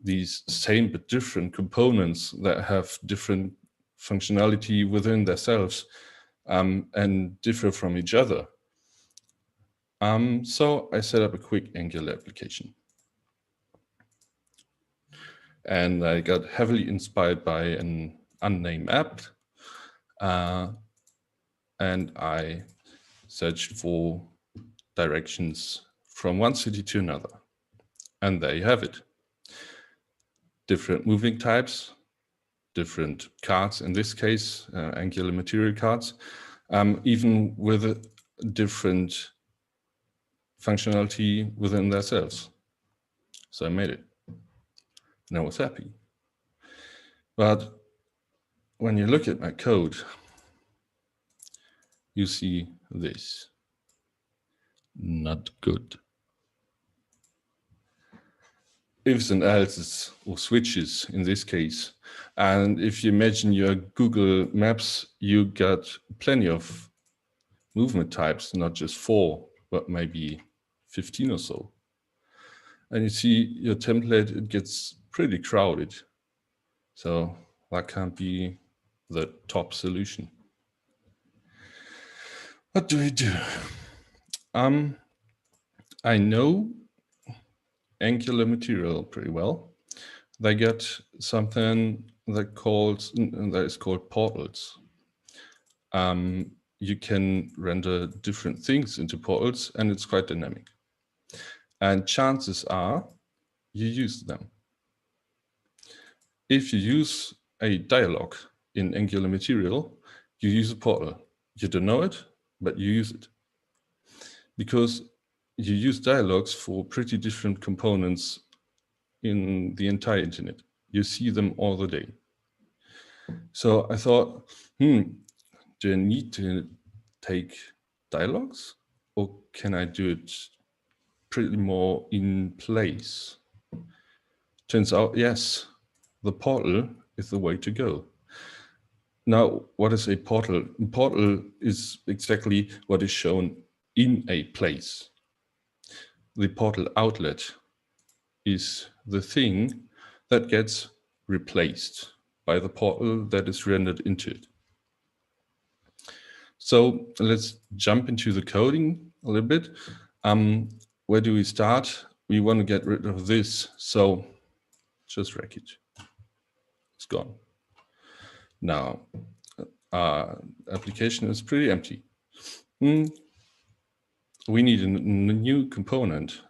These same but different components that have different functionality within themselves and differ from each other. So I set up a quick Angular application. And I got heavily inspired by an unnamed app. And I searched for directions from one city to another. And there you have it. Different moving types, different cards, in this case, Angular material cards, even with a different functionality within themselves. So I made it, and I was happy. But when you look at my code, you see this. Not good. Ifs and else's, or switches in this case. And if you imagine your Google Maps, you got plenty of movement types, not just 4, but maybe 15 or so. And you see your template, it gets pretty crowded. So that can't be the top solution. What do we do? I know Angular material pretty well. They got something that is called portals. You can render different things into portals, and it's quite dynamic. And chances are you use them. If you use a dialog in Angular material, you use a portal. You don't know it, but you use it. Because you use dialogs for pretty different components in the entire internet. You see them all the day. So I thought, do I need to take dialogues, or can I do it pretty more in place? Turns out, yes, the portal is the way to go. Now, what is a portal? A portal is exactly what is shown in a place. The portal outlet is the thing that gets replaced by the portal that is rendered into it. So let's jump into the coding a little bit. Where do we start? We want to get rid of this, so just wreck it. It's gone. Now, our application is pretty empty. We need a new component.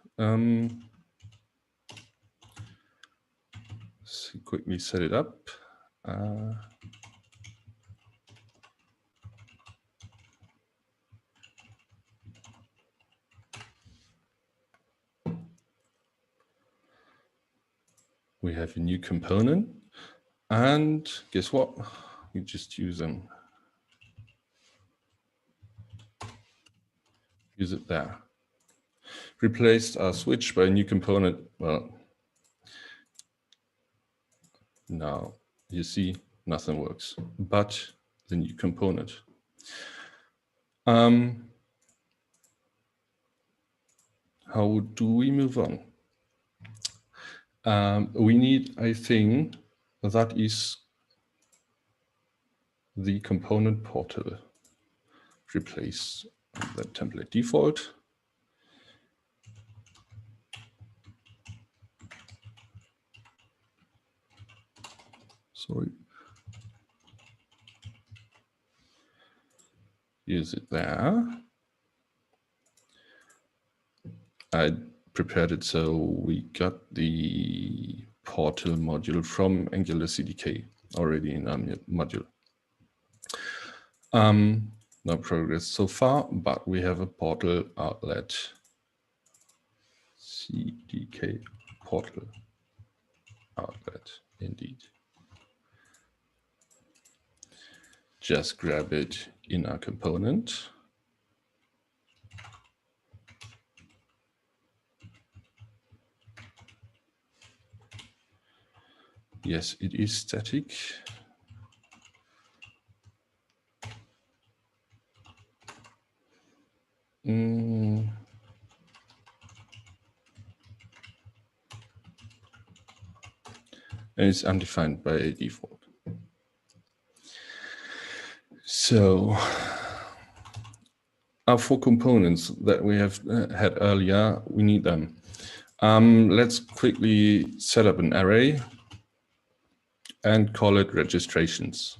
Let's quickly set it up. We have a new component, and guess what? We just use them. Use it there. Replaced our switch by a new component. Well, now you see nothing works, but the new component. How do we move on? We need a thing that is the component portal. Replace the template default. Sorry. Use it there. I prepared it so we got the portal module from Angular CDK already in our module. No progress so far, but we have a portal outlet. CDK portal outlet, indeed. Just grab it in our component. Yes, it is static. And it's undefined by default. So our 4 components that we have had earlier, we need them. Let's quickly set up an array and call it registrations.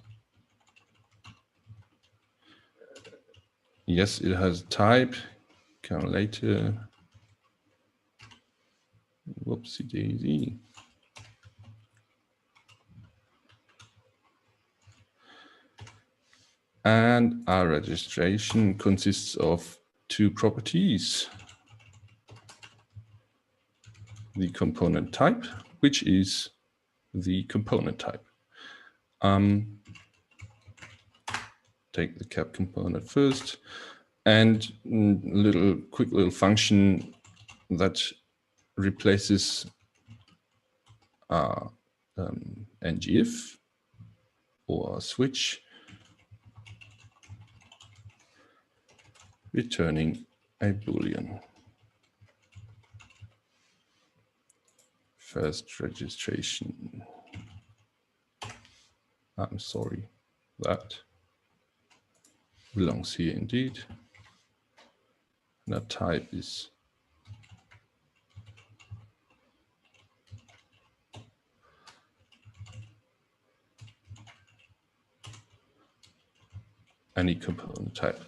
Yes, it has a type. Come later. Whoopsie daisy. And our registration consists of 2 properties. The component type, which is the component type. Take the cap component first, and quick little function that replaces ngIf or switch, returning a Boolean. First registration. I'm sorry, that belongs here indeed. And that type is any component type.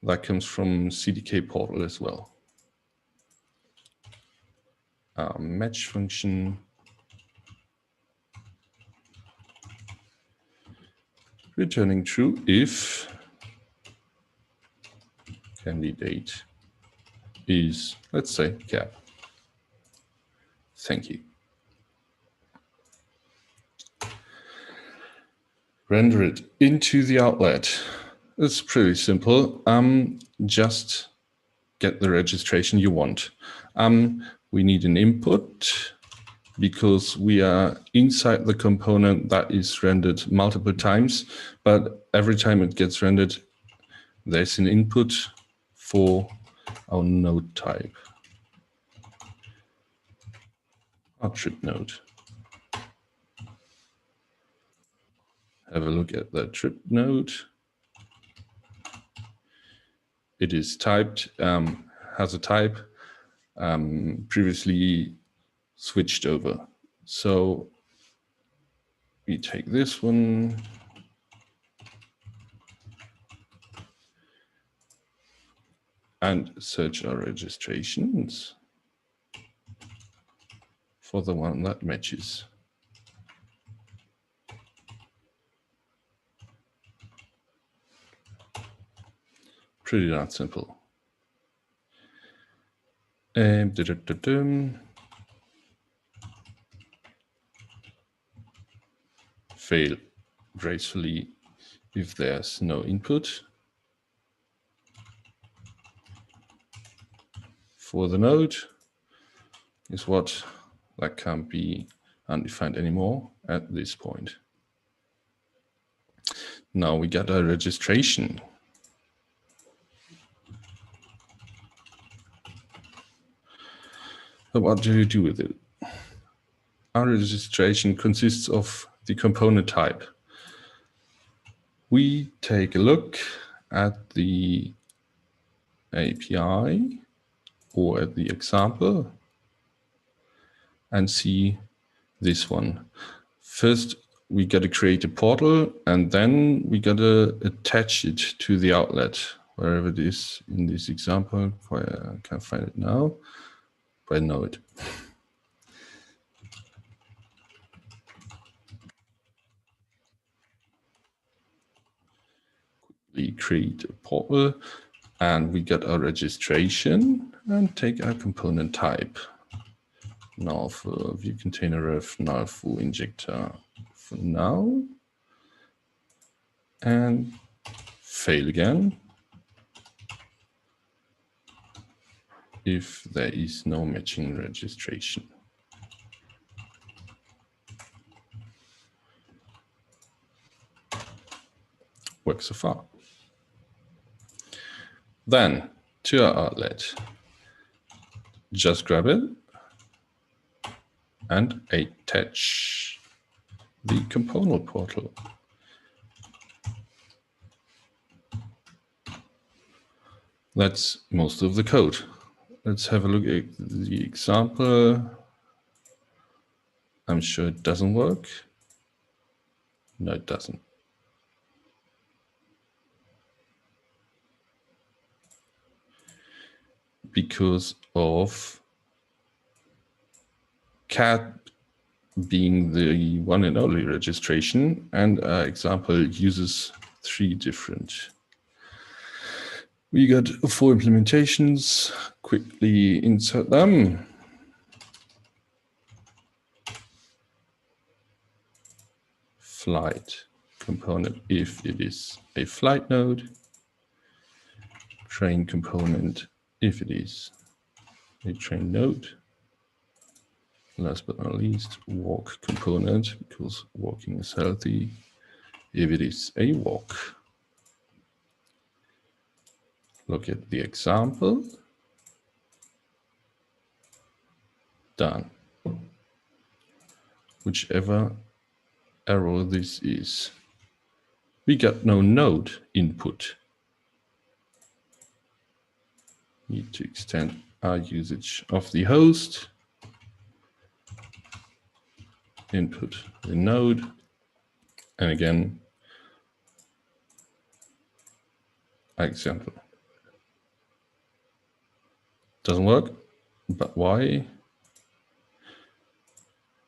That comes from CDK portal as well. Match function. Returning true if candidate is, let's say, cap. Thank you. Render it into the outlet. It's pretty simple. Just get the registration you want. We need an input because we are inside the component that is rendered multiple times, but every time it gets rendered, there's an input for our node type, our trip node. Have a look at the trip node. It is typed, has a type, previously switched over. So we take this one, and search our registrations for the one that matches. Pretty darn simple. Fail gracefully if there's no input. For the node is what that can't be undefined anymore at this point. Now we got a registration. So what do you do with it? Our registration consists of the component type. We take a look at the API or at the example and see this one. First, we got to create a portal, and then we got to attach it to the outlet, wherever it is in this example. I can't find it now, but I know it. We create a portal, and we get our registration and take our component type. Null for view container ref, null for injector for now, and fail again if there is no matching registration. Works so far. Then to our outlet, just grab it and attach the component portal. That's most of the code. Let's have a look at the example. I'm sure it doesn't work. No, it doesn't. Because of cat being the one and only registration, and our example uses 3 different. We got 4 implementations, quickly insert them. Flight component if it is a flight node. Train component if it is a train node. Last but not least, walk component, because walking is healthy, if it is a walk. Look at the example. Done. Whichever error this is. We got no node input. Need to extend our usage of the host. Input the node, and again, example. Doesn't work, but why?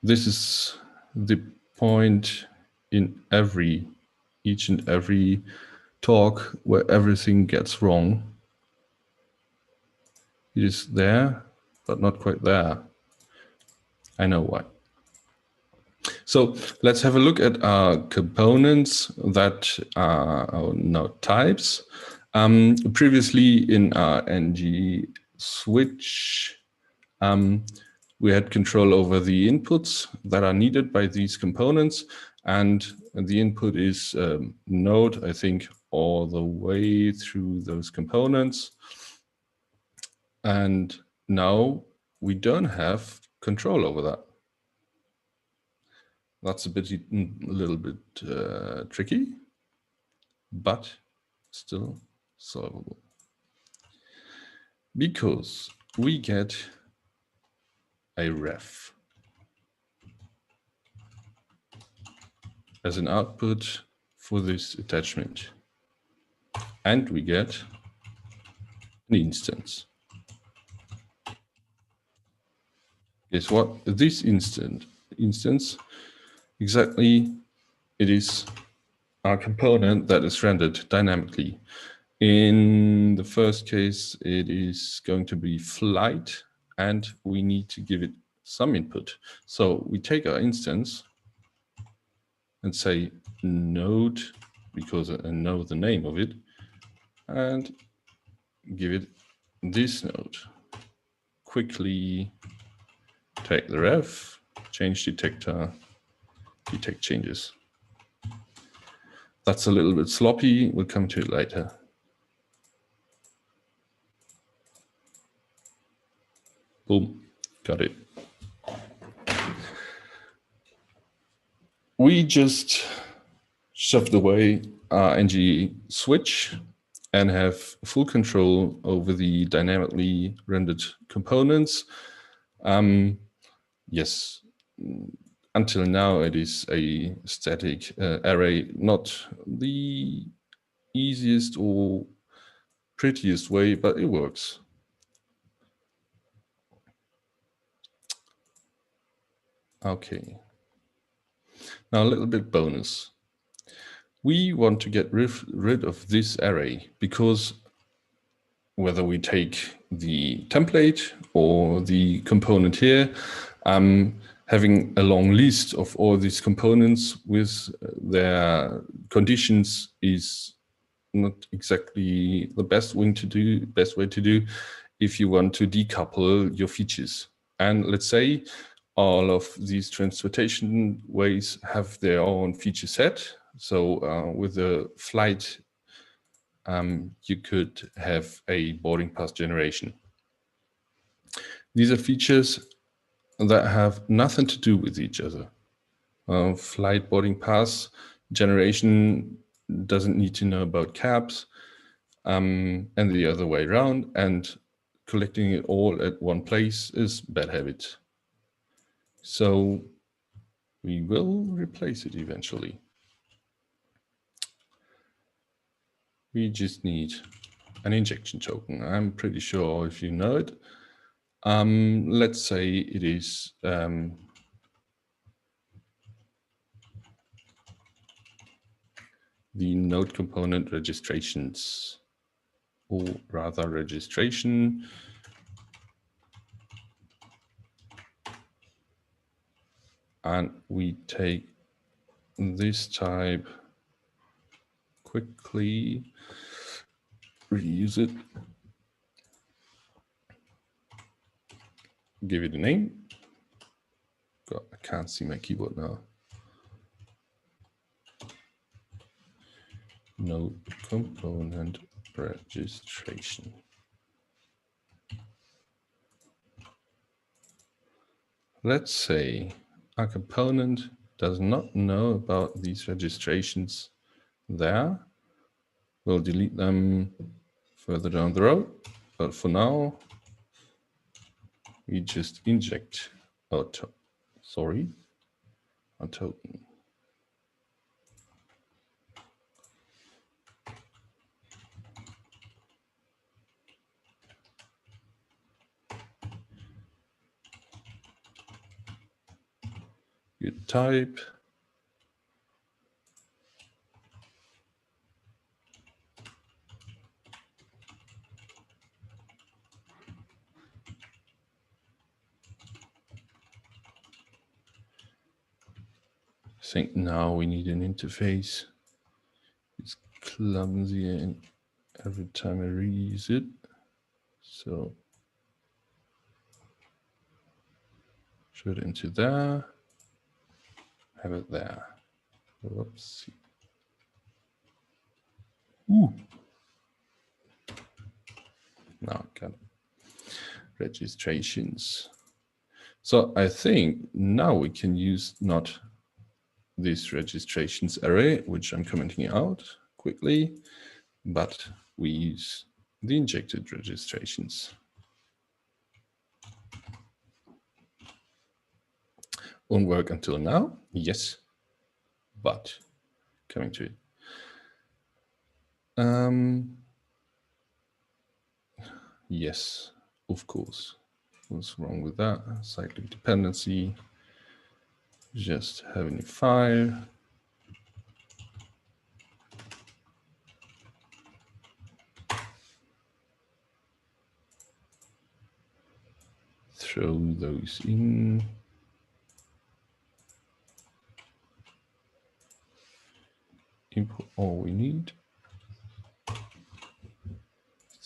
This is the point in each and every talk where everything gets wrong. It is there, but not quite there. I know why. So let's have a look at our components that are our node types. Previously in our ng switch, we had control over the inputs that are needed by these components, and the input is Node, I think, all the way through those components. And now we don't have control over that. That's a little bit tricky, but still solvable. Because we get a ref as an output for this attachment. And we get an instance. Guess what? This instance, exactly, it is our component that is rendered dynamically. In the first case, it is going to be flight, and we need to give it some input. So we take our instance and say node, because I know the name of it, and give it this node. Quickly take the ref, change detector, detect changes. That's a little bit sloppy. We'll come to it later. Boom, got it. We just shoved away our ng switch and have full control over the dynamically rendered components. Yes, until now it is a static array, not the easiest or prettiest way, but it works. Okay. Now a little bit bonus. We want to get rid of this array because whether we take the template or the component here, having a long list of all these components with their conditions is not exactly the best way to do if you want to decouple your features. And let's say all of these transportation ways have their own feature set. So with a flight, you could have a boarding pass generation. These are features that have nothing to do with each other. Flight boarding pass generation doesn't need to know about cabs, and the other way around, and collecting it all at one place is bad habit. So we will replace it eventually. We just need an injection token. I'm pretty sure if you know it. Let's say it is the node component registrations, or rather registration. And we take this type, quickly reuse it, give it a name. God, I can't see my keyboard now. Node component registration. Let's say our component does not know about these registrations there. We'll delete them further down the road, but for now, we just inject our token. You type. I think now we need an interface. It's clumsy and every time I reuse it. So Put it into there. Have it there. Whoops. Ooh. Now got it. Registrations. So I think now we can use not this registrations array, which I'm commenting out quickly, but we use the injected registrations. Won't work until now, yes, but coming to it. Yes, of course. What's wrong with that? Cyclic dependency. Just having a file. Throw those in. Import all we need.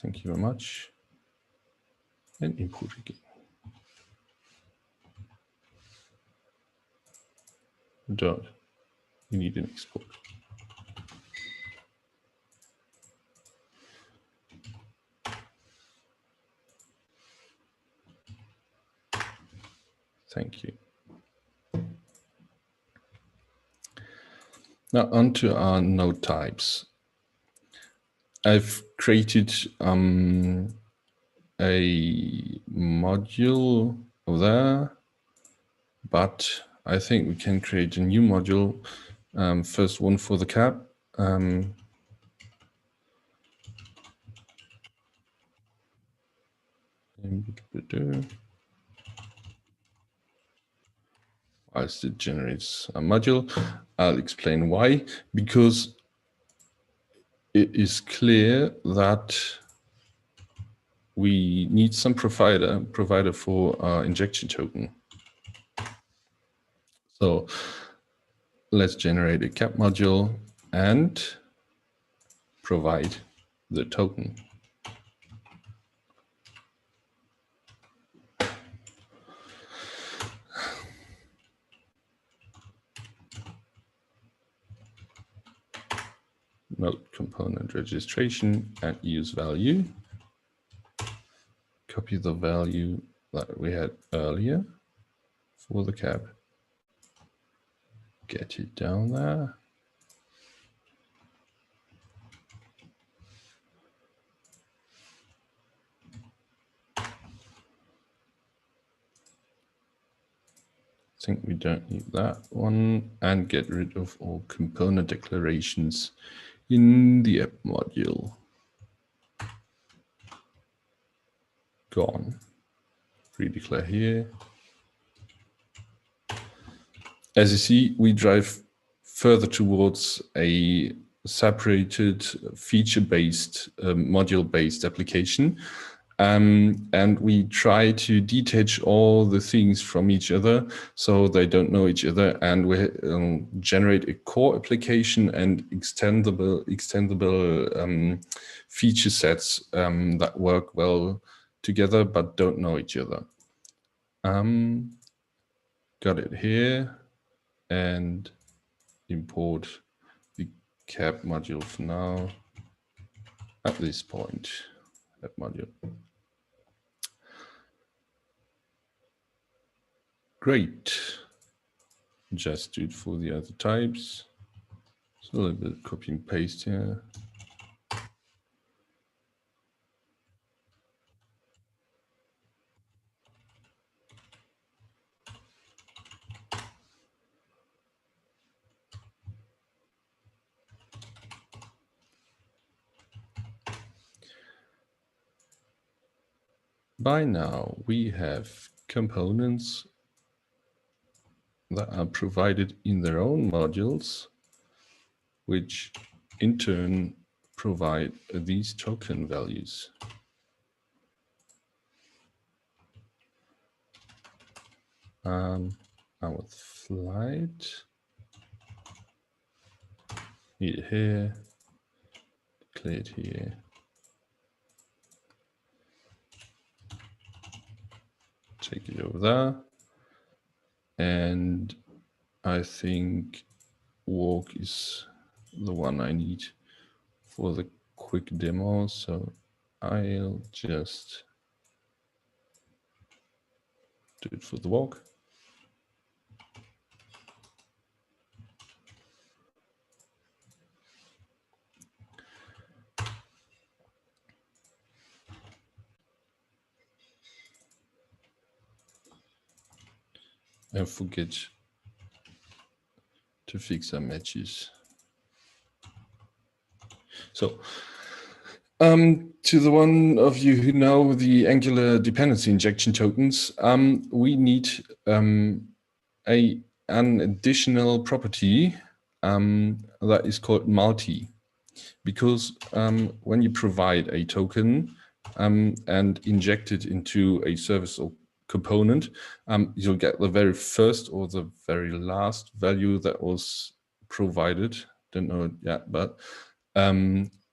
Thank you very much. And import again. Dot. We need an export. Thank you. Now onto our node types. I've created a module there, but I think we can create a new module. First one for the cab. Whilst it generates a module, I'll explain why. Because it is clear that we need some provider for our injection token. So let's generate a cap module and provide the token. Node component registration and use value. Copy the value that we had earlier for the cab. Get it down there. I think we don't need that one, and get rid of all component declarations in the app module. Gone. Redeclare here. As you see, we drive further towards a separated feature-based, module-based application. And we try to detach all the things from each other so they don't know each other, and we generate a core application and extendable feature sets that work well together but don't know each other. Got it here, and import the cab module for now at this point. That module. Great. Just do it for the other types. So a little bit of copy and paste here. By now, we have components that are provided in their own modules, which in turn provide these token values. Our flight, need it here, clear it here. Take it over there. And I think walk is the one I need for the quick demo. So I'll just do it for the walk. And forget to fix some matches. So to the one of you who know the Angular dependency injection tokens, we need an additional property that is called multi. Because when you provide a token and inject it into a service or component, you'll get the very first or the very last value that was provided. Don't know it yet, but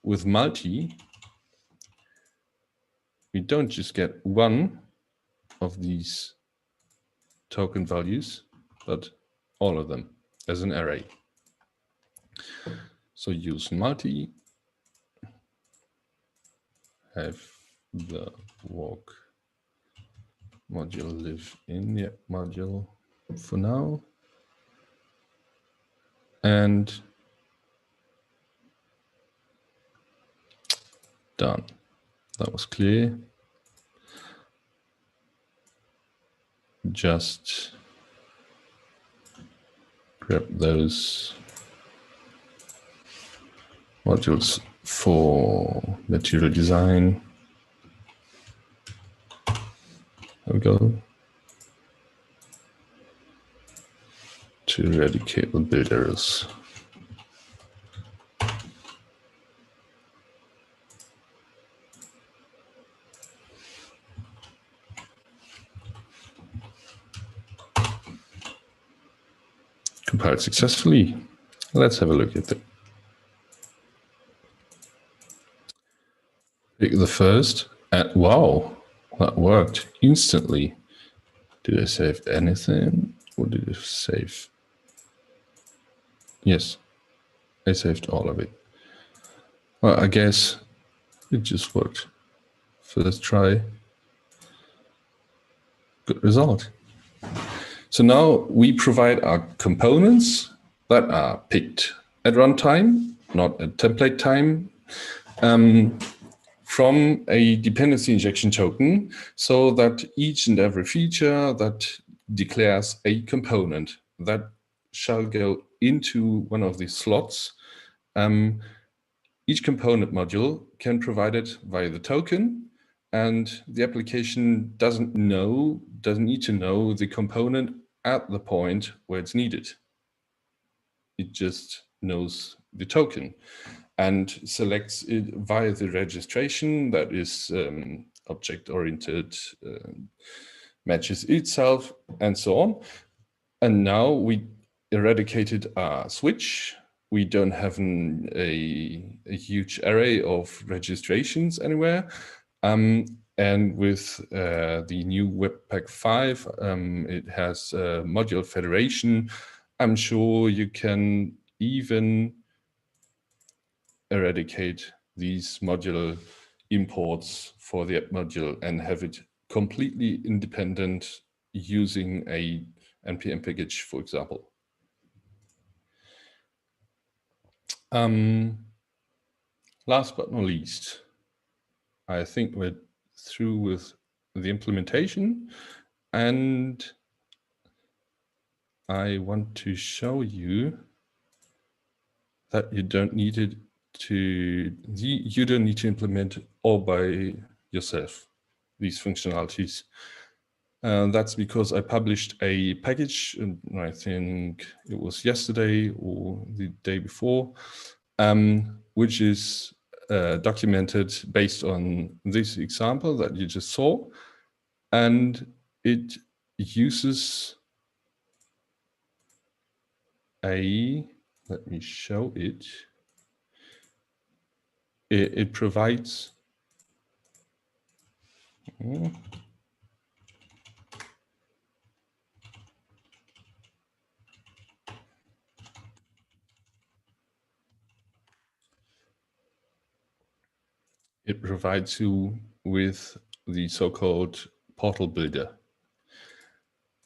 with multi, we don't just get one of these token values, but all of them as an array. So use multi, have the walk module live in the module for now. And done. That was clear. Just grab those modules for material design. There we go. To eradicate the build errors. Compiled successfully. Let's have a look at it. Pick the first. Wow, that worked instantly. Did I save anything? Or did I save? Yes, I saved all of it. Well, I guess it just worked. First try. Good result. So now we provide our components that are picked at runtime, not at template time, from a dependency injection token, so that each and every feature that declares a component that shall go into one of these slots, each component module can provide it via the token, and the application doesn't need to know the component at the point where it's needed. It just knows the token and selects it via the registration that is object-oriented, matches itself, and so on. And now we eradicated our switch. We don't have a huge array of registrations anywhere. And with the new Webpack 5, it has module federation. I'm sure you can even eradicate these modular imports for the app module and have it completely independent using a npm package, for example. Last but not least, I think we're through with the implementation, and I want to show you that you don't need to implement all by yourself, these functionalities. That's because I published a package, and I think it was yesterday or the day before, which is documented based on this example that you just saw. And it uses let me show it. It provides It provides you with the so-called portal builder.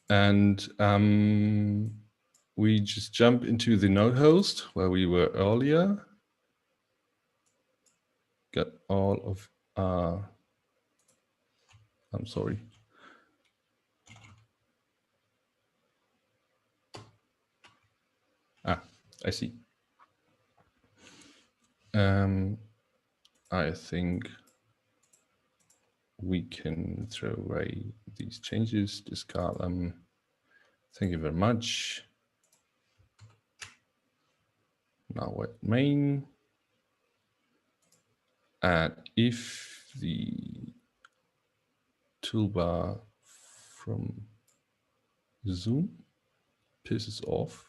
And we just jump into the node host where we were earlier. Got all of our, I'm sorry. I see. I think we can throw away these changes, discard them. Thank you very much. Now at main. And if the toolbar from Zoom pisses off,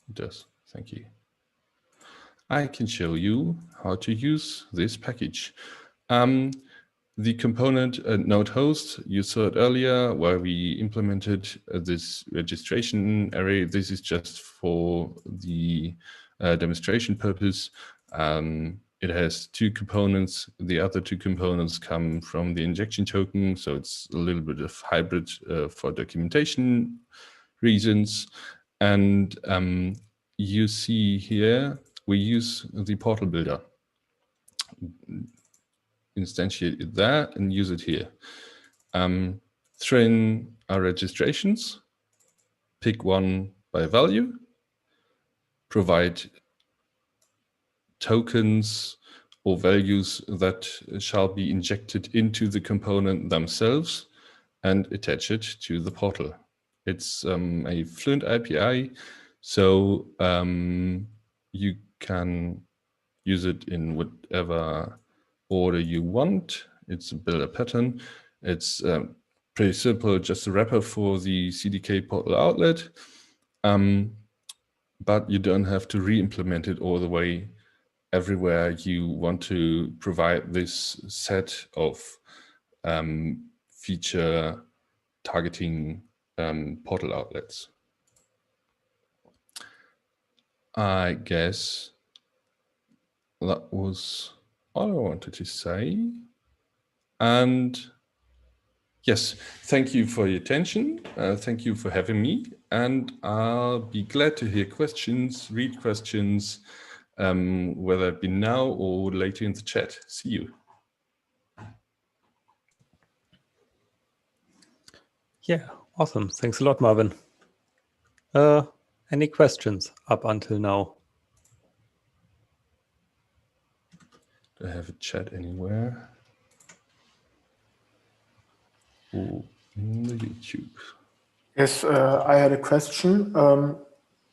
it does. Thank you. I can show you how to use this package. The component node host you saw it earlier, where we implemented this registration array. This is just for the demonstration purpose. It has two components. The other two components come from the injection token, so it's a little bit of hybrid for documentation reasons. And you see here, we use the portal builder. Instantiate it there and use it here. Throw in our registrations, pick one by value, provide tokens or values that shall be injected into the component themselves and attach it to the portal. It's a Fluent API, so you can use it in whatever order you want. It's a builder pattern. It's pretty simple, just a wrapper for the CDK portal outlet. But you don't have to re-implement it all the way everywhere you want to provide this set of feature targeting portal outlets. I guess that was all I wanted to say. And yes, thank you for your attention. Thank you for having me. And I'll be glad to hear questions, read questions, whether it be now or later in the chat. See you. Yeah, awesome. Thanks a lot, Marvin. Any questions up until now? Do I have a chat anywhere? Or in the YouTube? Yes, I had a question.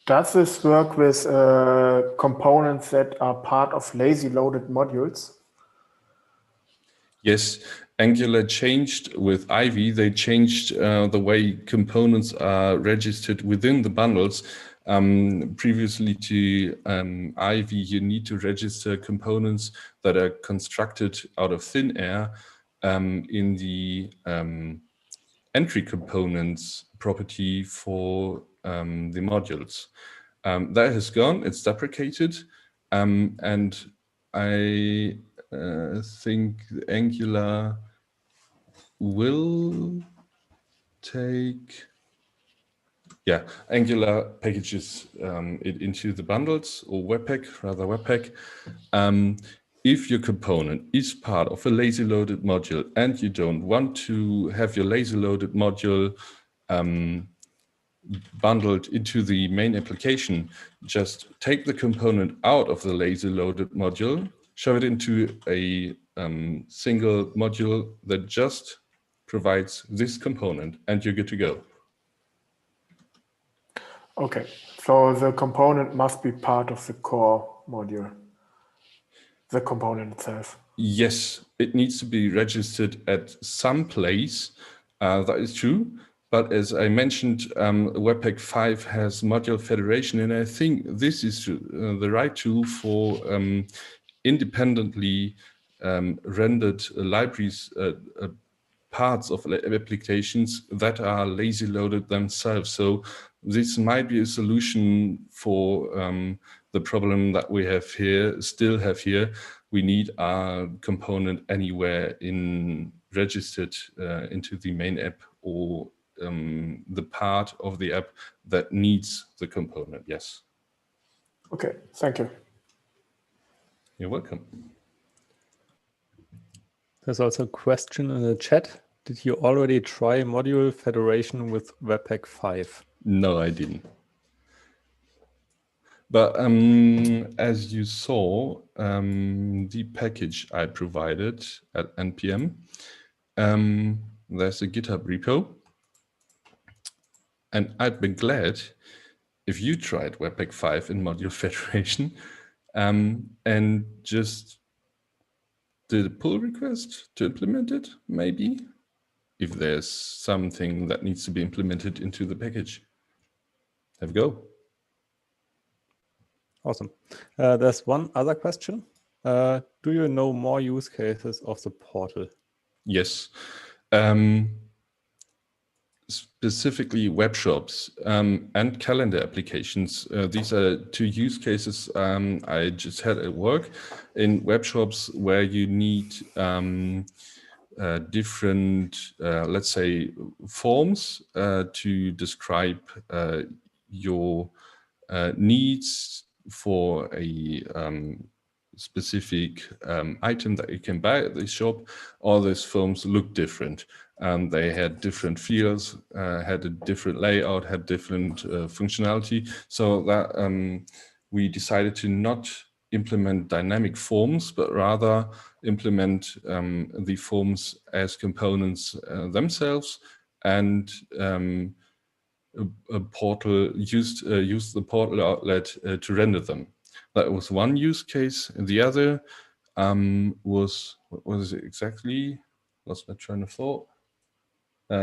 Does this work with components that are part of lazy loaded modules? Yes, Angular changed with Ivy. They changed the way components are registered within the bundles. Previously to Ivy, you need to register components that are constructed out of thin air in the entry components property for the modules. That has gone, it's deprecated, and I think Angular will take, Angular packages it into the bundles, or Webpack, rather Webpack. If your component is part of a lazy loaded module and you don't want to have your lazy loaded module bundled into the main application, just take the component out of the lazy loaded module, shove it into a single module that just provides this component, and you're good to go. Okay, so the component must be part of the core module, the component itself. Yes, it needs to be registered at some place. That is true. But as I mentioned, Webpack 5 has module federation, and I think this is the right tool for independently rendered libraries, parts of applications that are lazy loaded themselves. So this might be a solution for the problem that we have here, we need our component anywhere registered into the main app or the part of the app that needs the component. Yes. Okay, thank you. You're welcome. There's also a question in the chat. Did you already try module federation with Webpack 5? No, I didn't. But as you saw, the package I provided at NPM, there's a GitHub repo. And I'd be glad if you tried Webpack 5 in module federation and just did a pull request to implement it, maybe, if there's something that needs to be implemented into the package. Have a go. Awesome. There's one other question. Do you know more use cases of the portal? Yes. Specifically web shops and calendar applications. These are two use cases I just had at work. In web shops where you need different, let's say, forms to describe your needs for a specific item that you can buy at the shop. All those forms look different. They had different fields, had a different layout, had different functionality. So that we decided to not implement dynamic forms, but rather implement the forms as components themselves, and a portal used the portal outlet to render them. That was one use case. And the other was, what was it exactly? Lost my train of thought.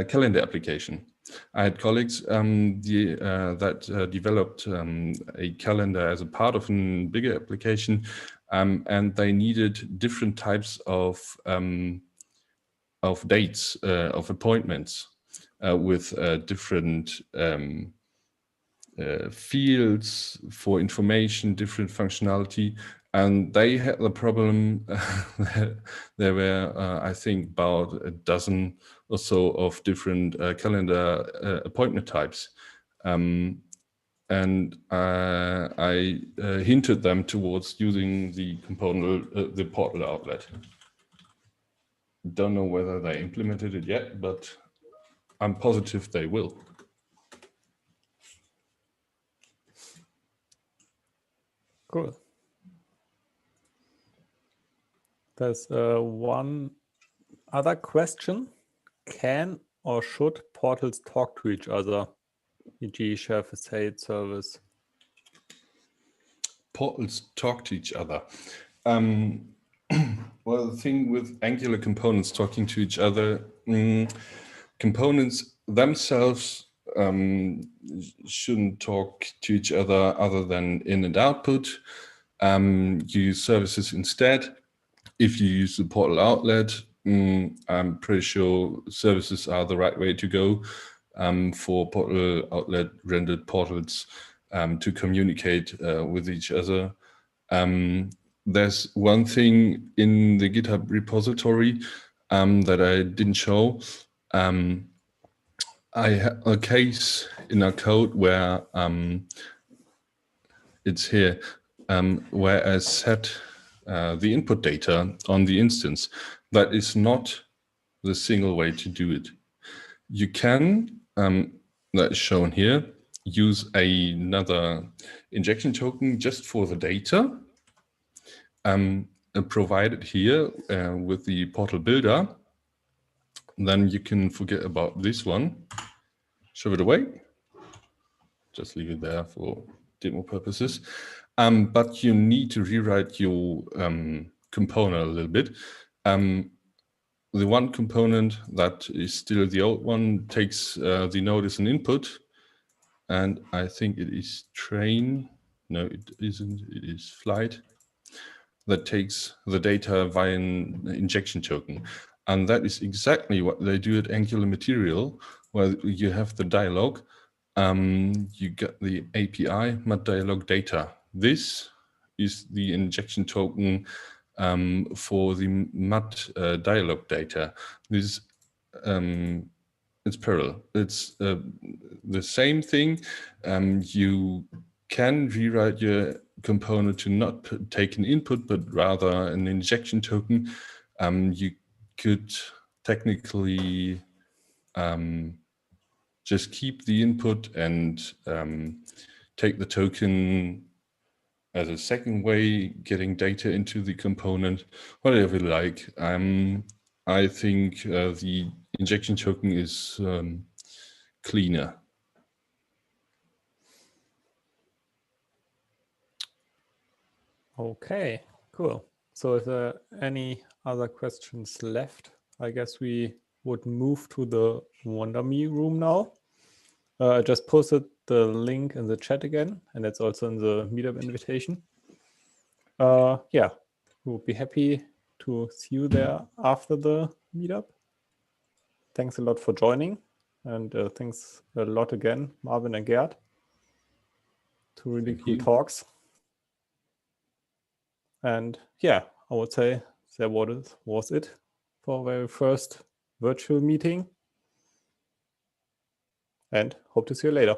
Calendar application. I had colleagues that developed a calendar as a part of a bigger application, and they needed different types of dates, of appointments with different fields for information, different functionality. And they had the problem that there were, I think, about a dozen or so of different calendar appointment types. And I hinted them towards using the component, the portal outlet. Don't know whether they implemented it yet, but I'm positive they will. Cool. There's one other question. Can or should portals talk to each other, e.g. share facade service? Portals talk to each other. Well, the thing with Angular components talking to each other, components themselves shouldn't talk to each other than in and output. Use services instead. If you use the portal outlet, I'm pretty sure services are the right way to go for portal outlet rendered portals to communicate with each other. There's one thing in the GitHub repository that I didn't show. I have a case in our code where it's here, where I set the input data on the instance. That is not the single way to do it. You can, that is shown here, use another injection token just for the data, provided here with the portal builder. Then you can forget about this one, shove it away, just leave it there for demo purposes. But you need to rewrite your component a little bit. The one component that is still the old one takes the node as an input, and I think it is train. No, it isn't. It is flight. That takes the data via an injection token. And that is exactly what they do at Angular Material, where you have the dialog. You get the API, dialog data. this is the injection token for the MUD dialog data. This it's parallel. It's the same thing. You can rewrite your component to not take an input, but rather an injection token. You could technically just keep the input and take the token as a second way, getting data into the component, whatever you like. I think the injection token is cleaner. Okay, cool. So if there are any other questions left, I guess we would move to the WonderMe room now. I just posted the link in the chat again, and it's also in the Meetup invitation. Yeah, we would be happy to see you there after the Meetup. Thanks a lot for joining, and thanks a lot again, Marvin and Gerd. Two really cool talks. And yeah, I would say that was it for our very first virtual meeting. And hope to see you later.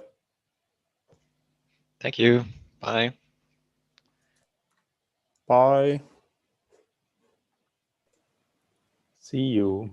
Thank you. Bye. Bye. See you.